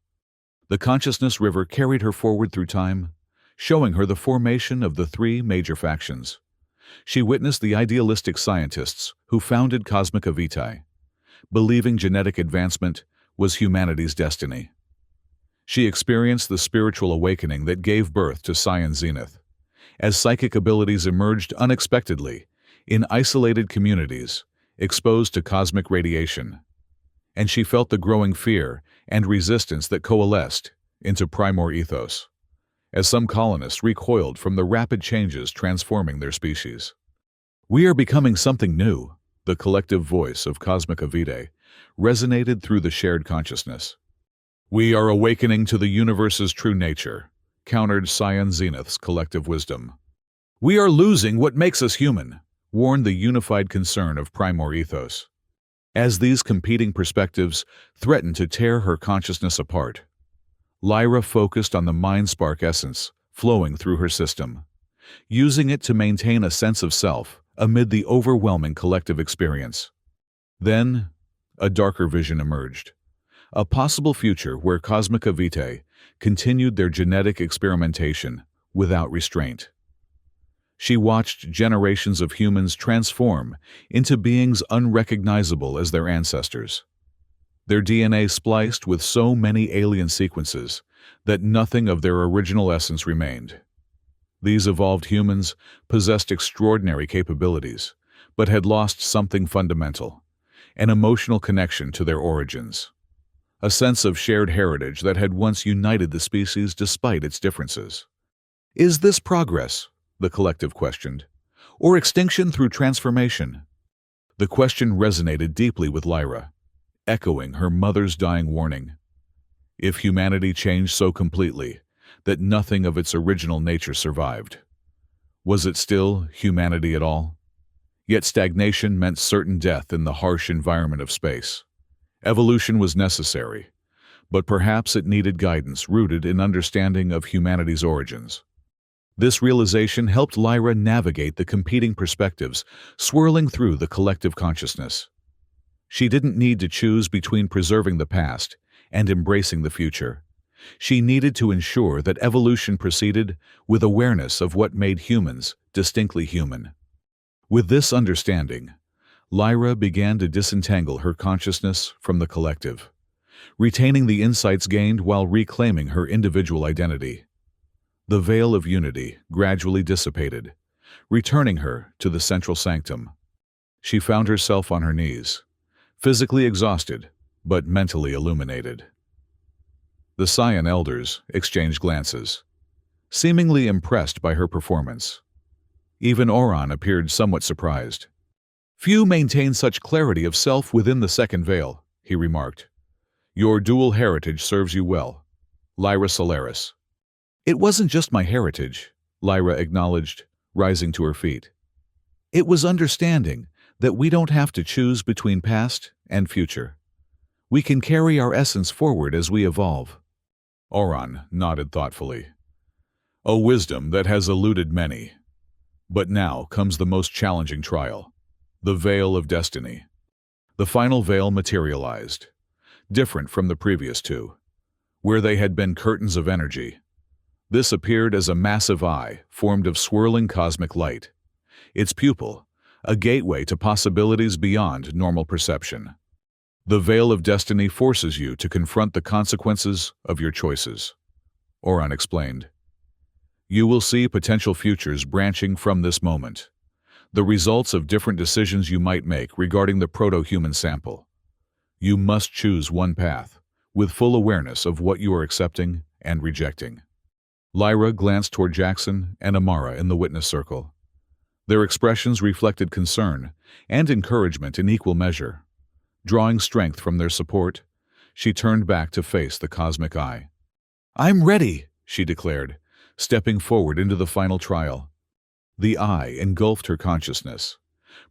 The consciousness river carried her forward through time, showing her the formation of the three major factions. She witnessed the idealistic scientists who founded Cosmica Vitae, believing genetic advancement was humanity's destiny. She experienced the spiritual awakening that gave birth to Scion Zenith, as psychic abilities emerged unexpectedly in isolated communities exposed to cosmic radiation, and she felt the growing fear and resistance that coalesced into Primor ethos, as some colonists recoiled from the rapid changes transforming their species. "We are becoming something new," the collective voice of Cosmica Vitae resonated through the shared consciousness. "We are awakening to the universe's true nature," countered Scion Zenith's collective wisdom. "We are losing what makes us human," warned the unified concern of Primor ethos. As these competing perspectives threatened to tear her consciousness apart, Lyra focused on the mind-spark essence flowing through her system, using it to maintain a sense of self amid the overwhelming collective experience. Then, a darker vision emerged, a possible future where Cosmica Vitae continued their genetic experimentation without restraint. She watched generations of humans transform into beings unrecognizable as their ancestors, their DNA spliced with so many alien sequences that nothing of their original essence remained. These evolved humans possessed extraordinary capabilities, but had lost something fundamental, an emotional connection to their origins, a sense of shared heritage that had once united the species despite its differences. "Is this progress?" the collective questioned, "or extinction through transformation?" The question resonated deeply with Lyra, echoing her mother's dying warning. If humanity changed so completely that nothing of its original nature survived, was it still humanity at all? Yet stagnation meant certain death in the harsh environment of space. Evolution was necessary, but perhaps it needed guidance rooted in understanding of humanity's origins. This realization helped Lyra navigate the competing perspectives swirling through the collective consciousness. She didn't need to choose between preserving the past and embracing the future. She needed to ensure that evolution proceeded with awareness of what made humans distinctly human. With this understanding, Lyra began to disentangle her consciousness from the collective, retaining the insights gained while reclaiming her individual identity. The veil of unity gradually dissipated, returning her to the central sanctum. She found herself on her knees, physically exhausted but mentally illuminated. The Scion elders exchanged glances, seemingly impressed by her performance. Even Oron appeared somewhat surprised. "Few maintain such clarity of self within the second veil," he remarked. "Your dual heritage serves you well, Lyra Solaris." "It wasn't just my heritage," Lyra acknowledged, rising to her feet. "It was understanding that we don't have to choose between past and future. We can carry our essence forward as we evolve." Oron nodded thoughtfully. "A wisdom that has eluded many. But now comes the most challenging trial, the Veil of Destiny." The final veil materialized, different from the previous two, where they had been curtains of energy. This appeared as a massive eye formed of swirling cosmic light, its pupil a gateway to possibilities beyond normal perception. The Veil of Destiny forces you to confront the consequences of your choices, Oron explained. You will see potential futures branching from this moment, the results of different decisions you might make regarding the proto-human sample. You must choose one path, with full awareness of what you are accepting and rejecting. Lyra glanced toward Jackson and Amara in the witness circle. Their expressions reflected concern and encouragement in equal measure. Drawing strength from their support, she turned back to face the cosmic eye. "I'm ready," she declared, stepping forward into the final trial. The eye engulfed her consciousness,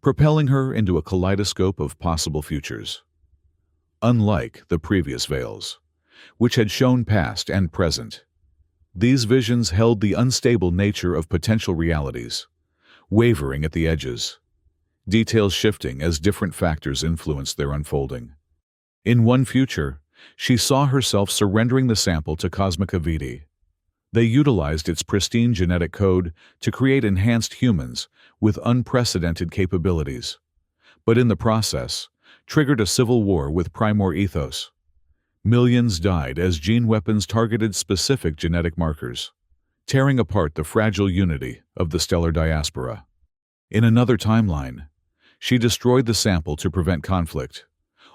propelling her into a kaleidoscope of possible futures. Unlike the previous veils, which had shown past and present, these visions held the unstable nature of potential realities, wavering at the edges, details shifting as different factors influenced their unfolding. In one future, she saw herself surrendering the sample to Cosmica Vitae. They utilized its pristine genetic code to create enhanced humans with unprecedented capabilities, but in the process, triggered a civil war with Primor ethos. Millions died as gene weapons targeted specific genetic markers, tearing apart the fragile unity of the stellar diaspora. In another timeline, she destroyed the sample to prevent conflict,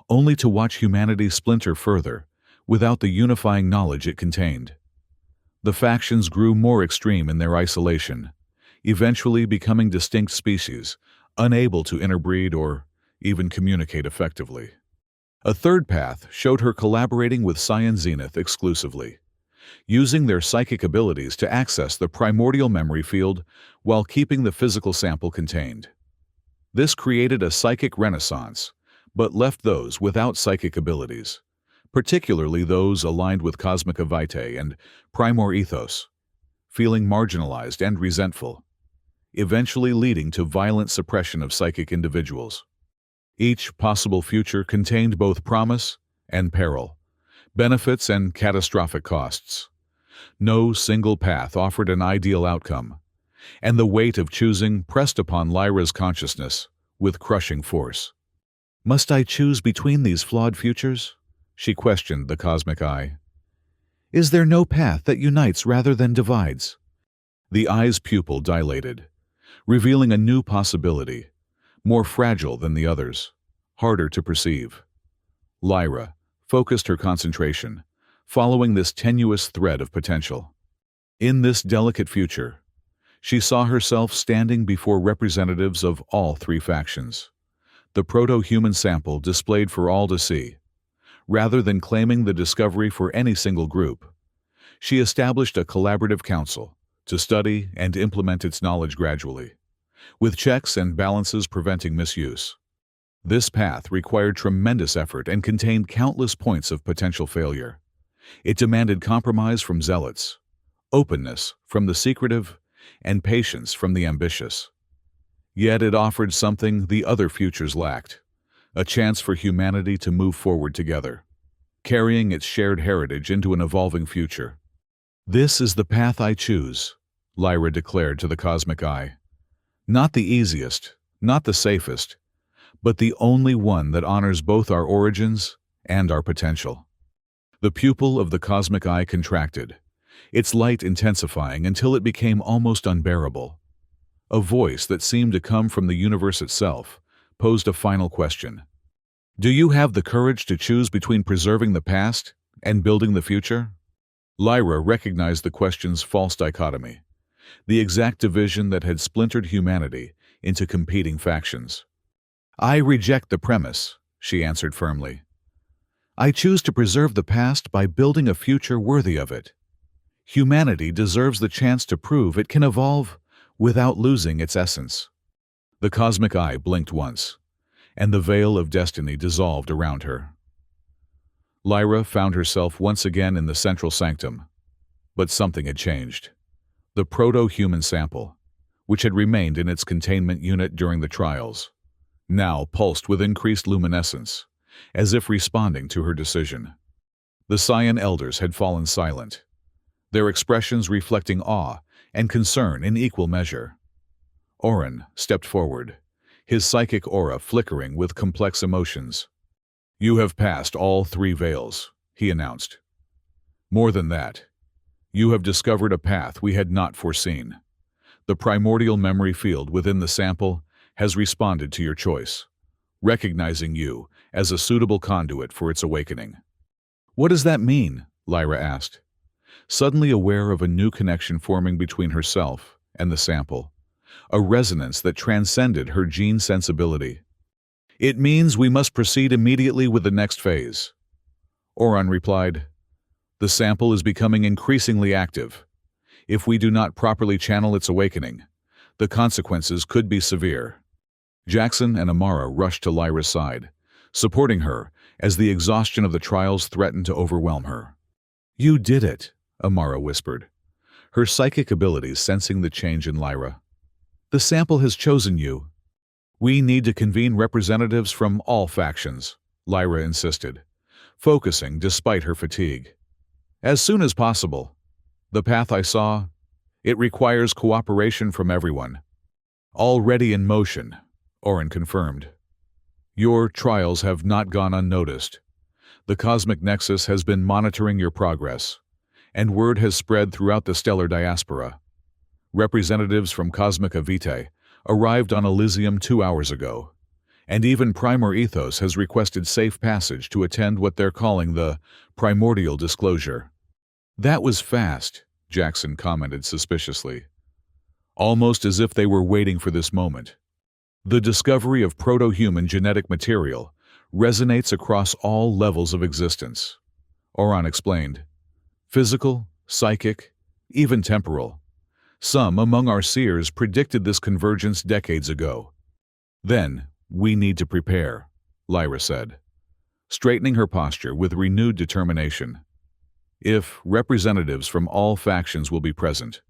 only to watch humanity splinter further without the unifying knowledge it contained. The factions grew more extreme in their isolation, eventually becoming distinct species, unable to interbreed or even communicate effectively. A third path showed her collaborating with Cyan Zenith exclusively, using their psychic abilities to access the primordial memory field while keeping the physical sample contained. This created a psychic renaissance, but left those without psychic abilities, particularly those aligned with Cosmica Vitae and Primor ethos, feeling marginalized and resentful, eventually leading to violent suppression of psychic individuals. Each possible future contained both promise and peril, benefits and catastrophic costs. No single path offered an ideal outcome, and the weight of choosing pressed upon Lyra's consciousness with crushing force. "Must I choose between these flawed futures?" she questioned the cosmic eye. "Is there no path that unites rather than divides?" The eye's pupil dilated, revealing a new possibility, more fragile than the others, harder to perceive. Lyra focused her concentration, following this tenuous thread of potential. In this delicate future, she saw herself standing before representatives of all three factions. The proto-human sample displayed for all to see. Rather than claiming the discovery for any single group, she established a collaborative council to study and implement its knowledge gradually, with checks and balances preventing misuse. This path required tremendous effort and contained countless points of potential failure. It demanded compromise from zealots, openness from the secretive, and patience from the ambitious. Yet it offered something the other futures lacked: a chance for humanity to move forward together, carrying its shared heritage into an evolving future. "This is the path I choose," Lyra declared to the cosmic eye. "Not the easiest, not the safest, but the only one that honors both our origins and our potential." The pupil of the cosmic eye contracted, its light intensifying until it became almost unbearable. A voice that seemed to come from the universe itself posed a final question. "Do you have the courage to choose between preserving the past and building the future?" Lyra recognized the question's false dichotomy, the exact division that had splintered humanity into competing factions. "I reject the premise," she answered firmly. "I choose to preserve the past by building a future worthy of it. Humanity deserves the chance to prove it can evolve without losing its essence." The cosmic eye blinked once, and the veil of destiny dissolved around her. Lyra found herself once again in the central sanctum, but something had changed. The proto-human sample, which had remained in its containment unit during the trials, now pulsed with increased luminescence, as if responding to her decision. The Cyan elders had fallen silent, their expressions reflecting awe and concern in equal measure. Orin stepped forward, his psychic aura flickering with complex emotions. "You have passed all three veils," he announced. "More than that, you have discovered a path we had not foreseen. The primordial memory field within the sample has responded to your choice, recognizing you as a suitable conduit for its awakening." "What does that mean?" Lyra asked, suddenly aware of a new connection forming between herself and the sample, a resonance that transcended her gene sensibility. "It means we must proceed immediately with the next phase." Oron replied, "The sample is becoming increasingly active. If we do not properly channel its awakening, the consequences could be severe." Jackson and Amara rushed to Lyra's side, supporting her as the exhaustion of the trials threatened to overwhelm her. "You did it," Amara whispered, her psychic abilities sensing the change in Lyra. "The sample has chosen you." "We need to convene representatives from all factions," Lyra insisted, focusing despite her fatigue. "As soon as possible. The path I saw, it requires cooperation from everyone." "Already in motion," Oren confirmed. "Your trials have not gone unnoticed. The Cosmic Nexus has been monitoring your progress, and word has spread throughout the stellar diaspora. Representatives from Cosmica Vitae arrived on Elysium 2 hours ago, and even Primor Ethos has requested safe passage to attend what they're calling the Primordial Disclosure." "That was fast," Jackson commented suspiciously, almost as if they were waiting for this moment. "The discovery of proto-human genetic material resonates across all levels of existence," Oron explained. "Physical, psychic, even temporal. Some among our seers predicted this convergence decades ago." "Then, we need to prepare," Lyra said, straightening her posture with renewed determination. "If representatives from all factions will be present,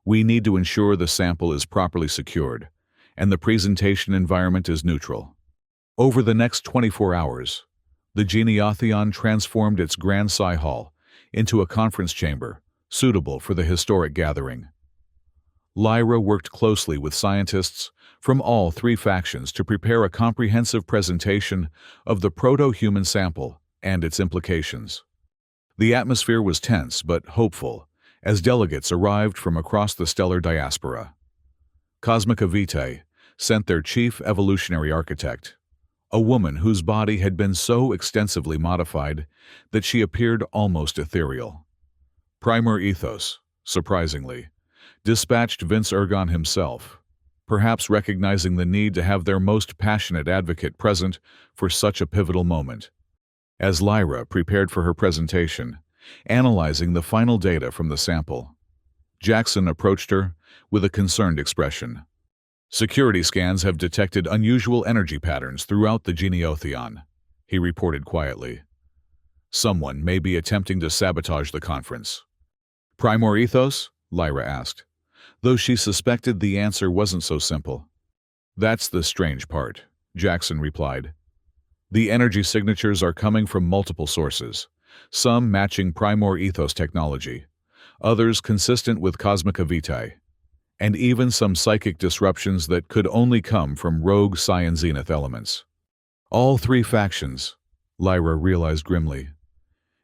we need to ensure the sample is properly secured and the presentation environment is neutral." Over the next 24 hours, the Geneotheon transformed its Grand Psi Hall into a conference chamber suitable for the historic gathering. Lyra worked closely with scientists from all 3 factions to prepare a comprehensive presentation of the proto-human sample and its implications. The atmosphere was tense but hopeful as delegates arrived from across the stellar diaspora. Cosmica Vitae sent their chief evolutionary architect, a woman whose body had been so extensively modified that she appeared almost ethereal. Primor Ethos, surprisingly, dispatched Vince Ergon himself, perhaps recognizing the need to have their most passionate advocate present for such a pivotal moment. As Lyra prepared for her presentation, analyzing the final data from the sample, Jackson approached her with a concerned expression. "Security scans have detected unusual energy patterns throughout the Geneotheon," he reported quietly. "Someone may be attempting to sabotage the conference." "Primor Ethos?" Lyra asked, though she suspected the answer wasn't so simple. "That's the strange part," Jackson replied. "The energy signatures are coming from multiple sources, some matching Primor Ethos technology, others consistent with Cosmica Vitae, and even some psychic disruptions that could only come from rogue Psi and Zenith elements. All 3 factions," Lyra realized grimly.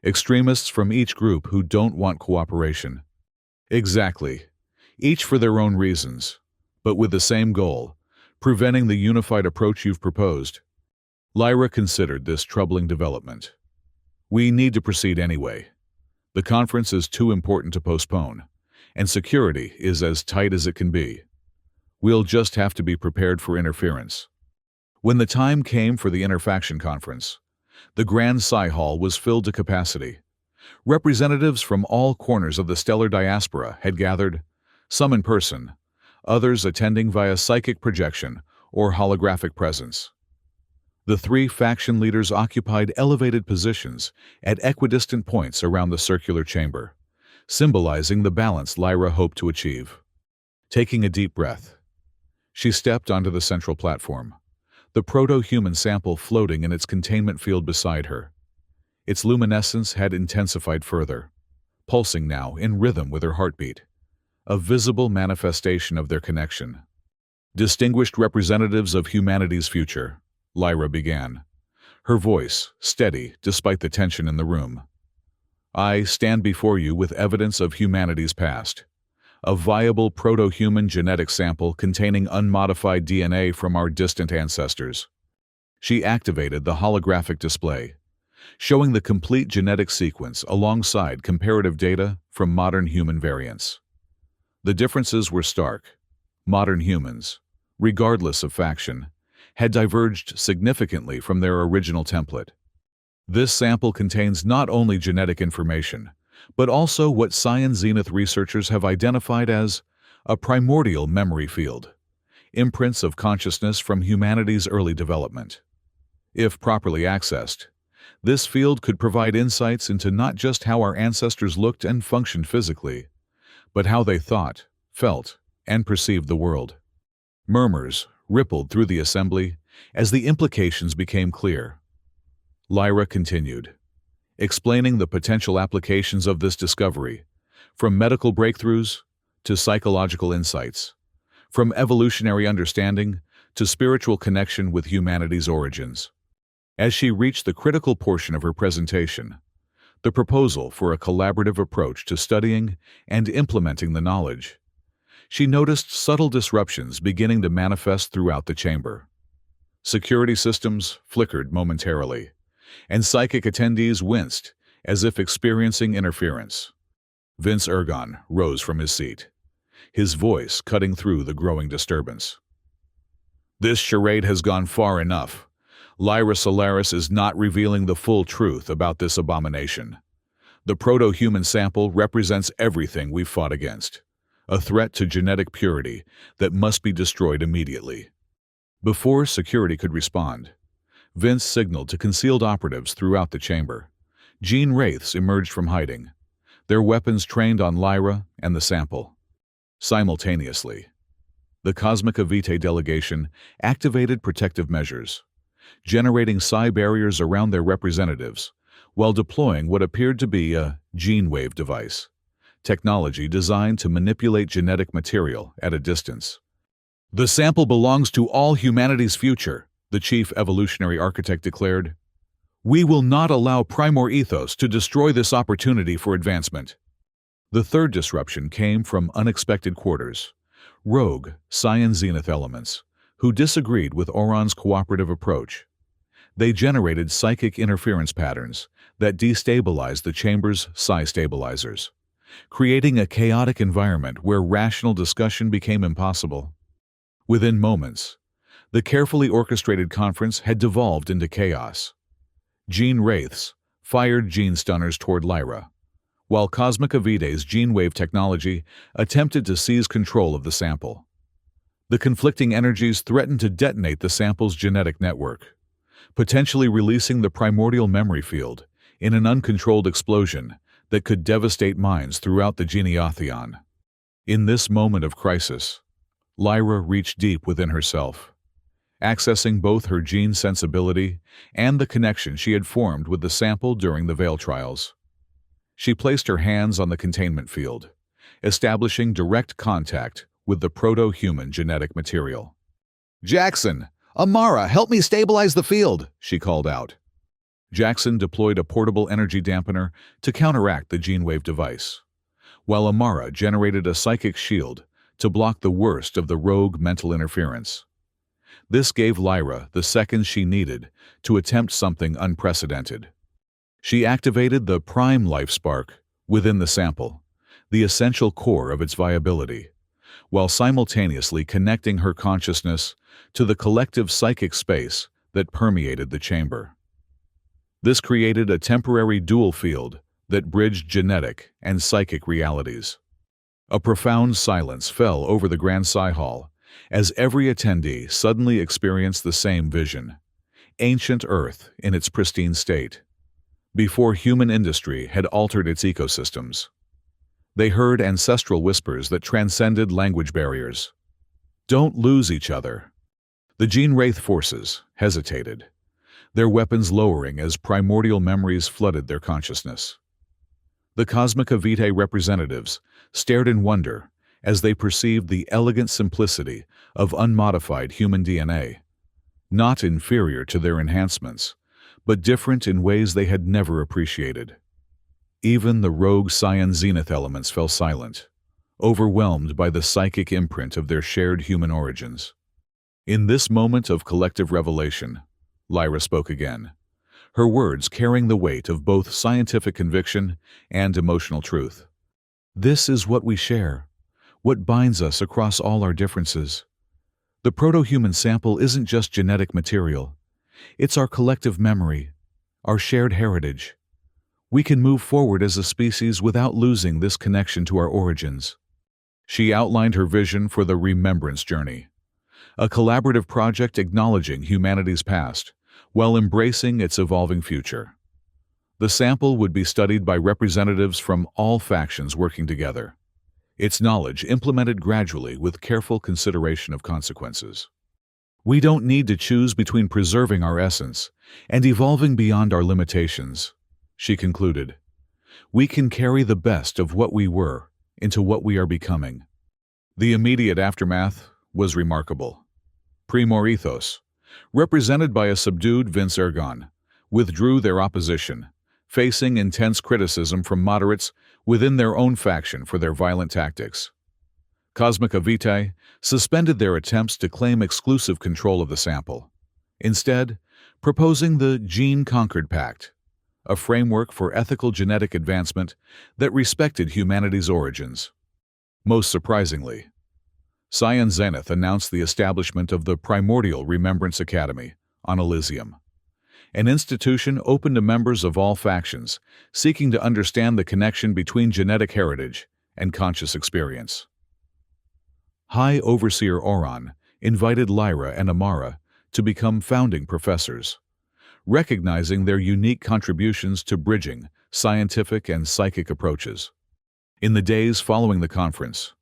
"Extremists from each group who don't want cooperation." "Exactly. Each for their own reasons, but with the same goal, preventing the unified approach you've proposed." Lyra considered this troubling development. "We need to proceed anyway. The conference is too important to postpone, and security is as tight as it can be. We'll just have to be prepared for interference." When the time came for the interfaction conference, the Grand Psi Hall was filled to capacity. Representatives from all corners of the stellar diaspora had gathered, some in person, others attending via psychic projection or holographic presence. The 3 faction leaders occupied elevated positions at equidistant points around the circular chamber, symbolizing the balance Lyra hoped to achieve. Taking a deep breath, she stepped onto the central platform, the proto-human sample floating in its containment field beside her. Its luminescence had intensified further, pulsing now in rhythm with her heartbeat, a visible manifestation of their connection. "Distinguished representatives of humanity's future," Lyra began, her voice steady despite the tension in the room. "I stand before you with evidence of humanity's past, a viable proto-human genetic sample containing unmodified DNA from our distant ancestors." She activated the holographic display, showing the complete genetic sequence alongside comparative data from modern human variants. The differences were stark, Modern humans, regardless of faction, had diverged significantly from their original template. This sample contains not only genetic information, but also what Science Zenith researchers have identified as a primordial memory field, imprints of consciousness from humanity's early development. If properly accessed, this field could provide insights into not just how our ancestors looked and functioned physically, but how they thought, felt, and perceived the world. Murmurs rippled through the assembly as the implications became clear. Lyra continued, explaining the potential applications of this discovery, from medical breakthroughs to psychological insights, from evolutionary understanding to spiritual connection with humanity's origins. As she reached the critical portion of her presentation, the proposal for a collaborative approach to studying and implementing the knowledge, she noticed subtle disruptions beginning to manifest throughout the chamber. Security systems flickered momentarily, and psychic attendees winced as if experiencing interference. Vince Ergon rose from his seat, his voice cutting through the growing disturbance. "This charade has gone far enough. Lyra Solaris is not revealing the full truth about this abomination. The proto-human sample represents everything we've fought against, a threat to genetic purity that must be destroyed immediately." Before security could respond, Vince signaled to concealed operatives throughout the chamber. Gene Wraiths emerged from hiding, their weapons trained on Lyra and the sample. Simultaneously, the Cosmica Vitae delegation activated protective measures, generating psi barriers around their representatives while deploying what appeared to be a gene wave device, technology designed to manipulate genetic material at a distance. "The sample belongs to all humanity's future," the chief evolutionary architect declared. "We will not allow Primor Ethos to destroy this opportunity for advancement." The third disruption came from unexpected quarters, rogue Science Zenith elements, who disagreed with Oron's cooperative approach. They generated psychic interference patterns that destabilized the chamber's psi stabilizers, creating a chaotic environment where rational discussion became impossible. Within moments, the carefully orchestrated conference had devolved into chaos. Gene Wraiths fired gene stunners toward Lyra, while Cosmica Vitae's gene wave technology attempted to seize control of the sample. The conflicting energies threatened to detonate the sample's genetic network, potentially releasing the primordial memory field in an uncontrolled explosion that could devastate minds throughout the Geneotheon. In this moment of crisis, Lyra reached deep within herself, accessing both her gene sensibility and the connection she had formed with the sample during the Veil trials. She placed her hands on the containment field, establishing direct contact with the proto-human genetic material. "Jackson! Amara, help me stabilize the field!" she called out. Jackson deployed a portable energy dampener to counteract the gene wave device, while Amara generated a psychic shield to block the worst of the rogue mental interference. This gave Lyra the seconds she needed to attempt something unprecedented. She activated the prime life spark within the sample, the essential core of its viability, while simultaneously connecting her consciousness to the collective psychic space that permeated the chamber. This created a temporary dual field that bridged genetic and psychic realities. A profound silence fell over the Grand Psi Hall as every attendee suddenly experienced the same vision: ancient Earth in its pristine state, before human industry had altered its ecosystems. They heard ancestral whispers that transcended language barriers. "Don't lose each other." The Gene Wraith forces hesitated, their weapons lowering as primordial memories flooded their consciousness. The Cosmica Vitae representatives stared in wonder as they perceived the elegant simplicity of unmodified human DNA, not inferior to their enhancements, but different in ways they had never appreciated. Even the rogue Science Zenith elements fell silent, overwhelmed by the psychic imprint of their shared human origins. In this moment of collective revelation, Lyra spoke again, her words carrying the weight of both scientific conviction and emotional truth. "This is what we share. what binds us across all our differences. The proto-human sample isn't just genetic material. It's our collective memory, our shared heritage. We can move forward as a species without losing this connection to our origins. She outlined her vision for the Remembrance Journey, a collaborative project acknowledging humanity's past while embracing its evolving future. The sample would be studied by representatives from all factions working together, its knowledge implemented gradually with careful consideration of consequences. We don't need to choose between preserving our essence and evolving beyond our limitations, she concluded. We can carry the best of what we were into what we are becoming. The immediate aftermath was remarkable. Primor Ethos, represented by a subdued Vince Ergon, withdrew their opposition, facing intense criticism from moderates within their own faction for their violent tactics. Cosmica Vitae suspended their attempts to claim exclusive control of the sample, instead proposing the Gene-Conquered Pact, a framework for ethical genetic advancement that respected humanity's origins. Most surprisingly, Scion Zenith announced the establishment of the Primordial Remembrance Academy on Elysium, an institution open to members of all factions seeking to understand the connection between genetic heritage and conscious experience. High Overseer Oron invited Lyra and Amara to become founding professors, recognizing their unique contributions to bridging scientific and psychic approaches. In the days following the conference,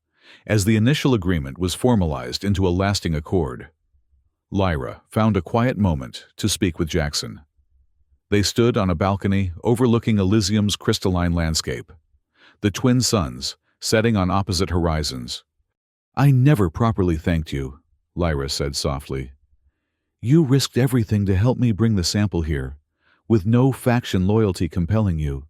as the initial agreement was formalized into a lasting accord, Lyra found a quiet moment to speak with Jackson. They stood on a balcony overlooking Elysium's crystalline landscape, the twin suns setting on opposite horizons. "I never properly thanked you," Lyra said softly. "You risked everything to help me bring the sample here, with no faction loyalty compelling you."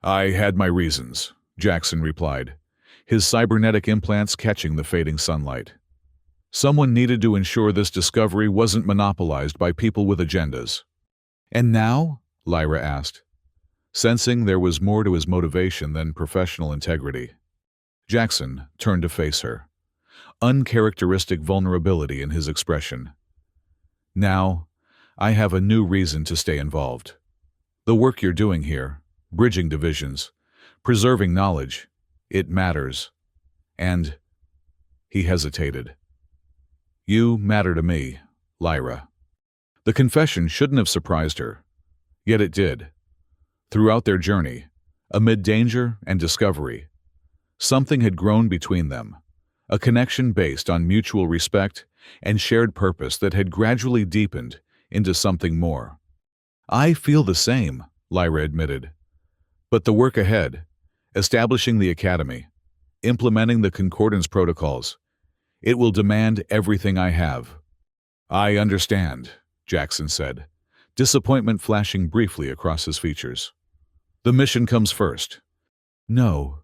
"I had my reasons," Jackson replied, his cybernetic implants catching the fading sunlight. Someone needed to ensure this discovery wasn't monopolized by people with agendas. "And now?" Lyra asked, sensing there was more to his motivation than professional integrity. Jackson turned to face her, uncharacteristic vulnerability in his expression. "Now, I have a new reason to stay involved. The work you're doing here, bridging divisions, preserving knowledge, it matters. And—" he hesitated. "You matter to me, Lyra." The confession shouldn't have surprised her, yet it did. Throughout their journey, amid danger and discovery, something had grown between them, a connection based on mutual respect and shared purpose that had gradually deepened into something more. "I feel the same," Lyra admitted. "But the work ahead, establishing the academy, implementing the concordance protocols, it will demand everything I have." "I understand," Jackson said, disappointment flashing briefly across his features. "The mission comes first." "No,"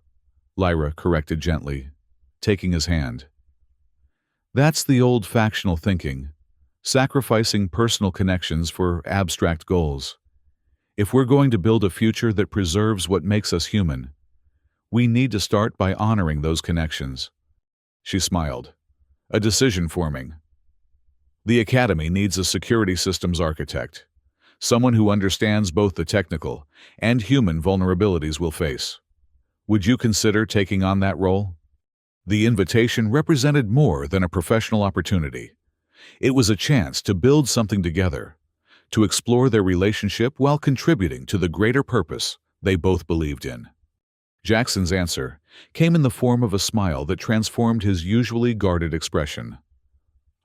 Lyra corrected gently, taking his hand. "That's the old factional thinking, sacrificing personal connections for abstract goals. If we're going to build a future that preserves what makes us human, we need to start by honoring those connections." She smiled. "A decision forming. The Academy needs a security systems architect, someone who understands both the technical and human vulnerabilities we'll face. Would you consider taking on that role?" The invitation represented more than a professional opportunity. It was a chance to build something together, to explore their relationship while contributing to the greater purpose they both believed in. Jackson's answer came in the form of a smile that transformed his usually guarded expression.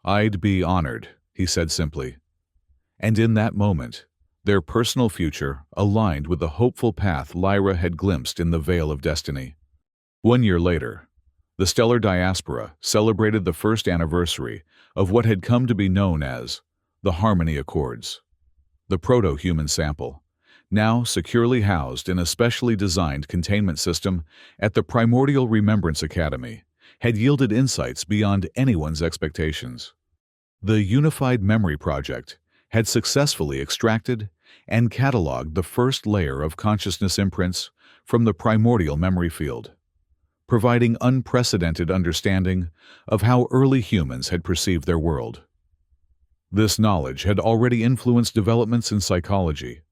"I'd be honored," he said simply. And in that moment, their personal future aligned with the hopeful path Lyra had glimpsed in the Veil of Destiny. 1 year later, the stellar diaspora celebrated the first anniversary of what had come to be known as the Harmony Accords. The proto-human sample, now securely housed in a specially designed containment system at the Primordial Remembrance Academy, had yielded insights beyond anyone's expectations. The Unified Memory Project had successfully extracted and cataloged the first layer of consciousness imprints from the primordial memory field. providing unprecedented understanding of how early humans had perceived their world. This knowledge had already influenced developments in psychology,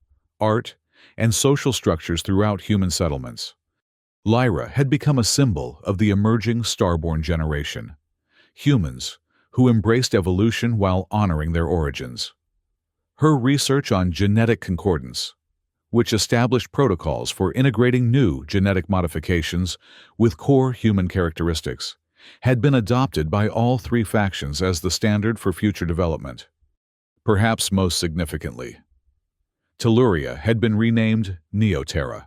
art, and social structures throughout human settlements. Lyra had become a symbol of the emerging Starborn generation, humans who embraced evolution while honoring their origins. Her research on genetic concordance, which established protocols for integrating new genetic modifications with core human characteristics, had been adopted by all three factions as the standard for future development. Perhaps most significantly, Telluria had been renamed Neoterra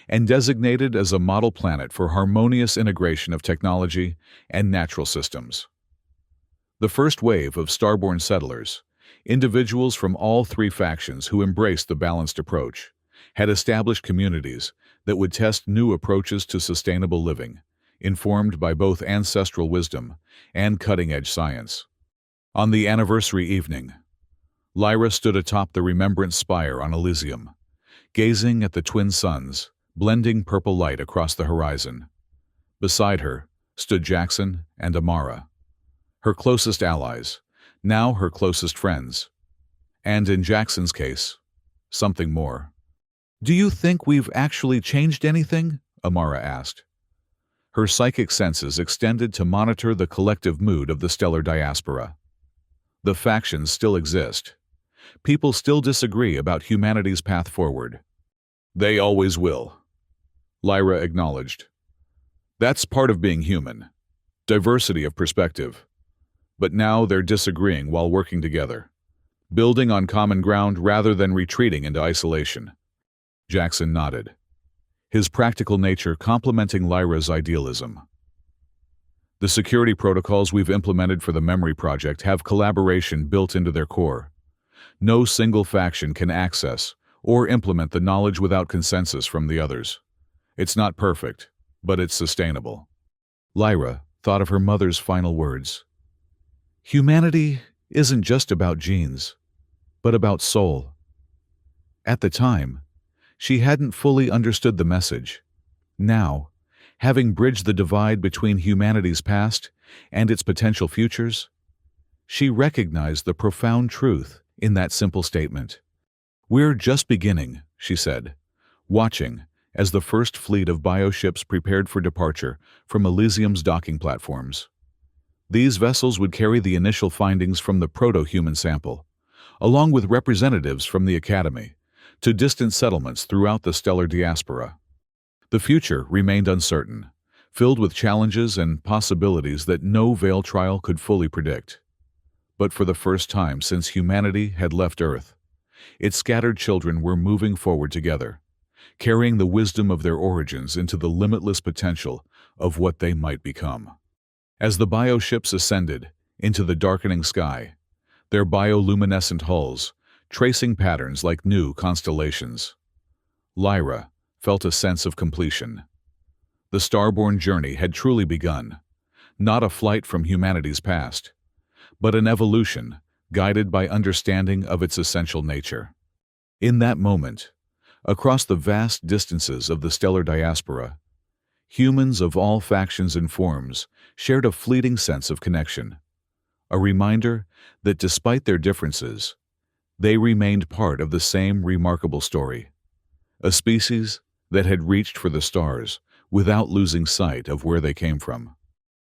and designated as a model planet for harmonious integration of technology and natural systems. The first wave of Starborn settlers, individuals from all three factions who embraced the balanced approach, had established communities that would test new approaches to sustainable living, informed by both ancestral wisdom and cutting-edge science. On the anniversary evening, Lyra stood atop the Remembrance Spire on Elysium, gazing at the twin suns, blending purple light across the horizon. Beside her stood Jackson and Amara, her closest allies, now her closest friends. And in Jackson's case, something more. "Do you think we've actually changed anything?" Amara asked. Her psychic senses extended to monitor the collective mood of the stellar diaspora. The factions still exist. People still disagree about humanity's path forward. They always will, Lyra acknowledged. That's part of being human. Diversity of perspective. But now they're disagreeing while working together, building on common ground rather than retreating into isolation. Jackson nodded, his practical nature complementing Lyra's idealism. The security protocols we've implemented for the Memory Project have collaboration built into their core. No single faction can access or implement the knowledge without consensus from the others. It's not perfect, but it's sustainable. Lyra thought of her mother's final words. Humanity isn't just about genes, but about soul. At the time, she hadn't fully understood the message. Now, having bridged the divide between humanity's past and its potential futures, she recognized the profound truth in that simple statement. We're just beginning, she said, watching as the first fleet of bioships prepared for departure from Elysium's docking platforms. These vessels would carry the initial findings from the proto-human sample, along with representatives from the Academy, to distant settlements throughout the stellar diaspora. The future remained uncertain, filled with challenges and possibilities that no veil trial could fully predict. But for the first time since humanity had left Earth, its scattered children were moving forward together, carrying the wisdom of their origins into the limitless potential of what they might become. As the bioships ascended into the darkening sky, their bioluminescent hulls tracing patterns like new constellations, Lyra felt a sense of completion. The Starborn journey had truly begun, not a flight from humanity's past, but an evolution guided by understanding of its essential nature. In that moment, across the vast distances of the stellar diaspora, humans of all factions and forms shared a fleeting sense of connection, a reminder that despite their differences, they remained part of the same remarkable story, a species that had reached for the stars without losing sight of where they came from.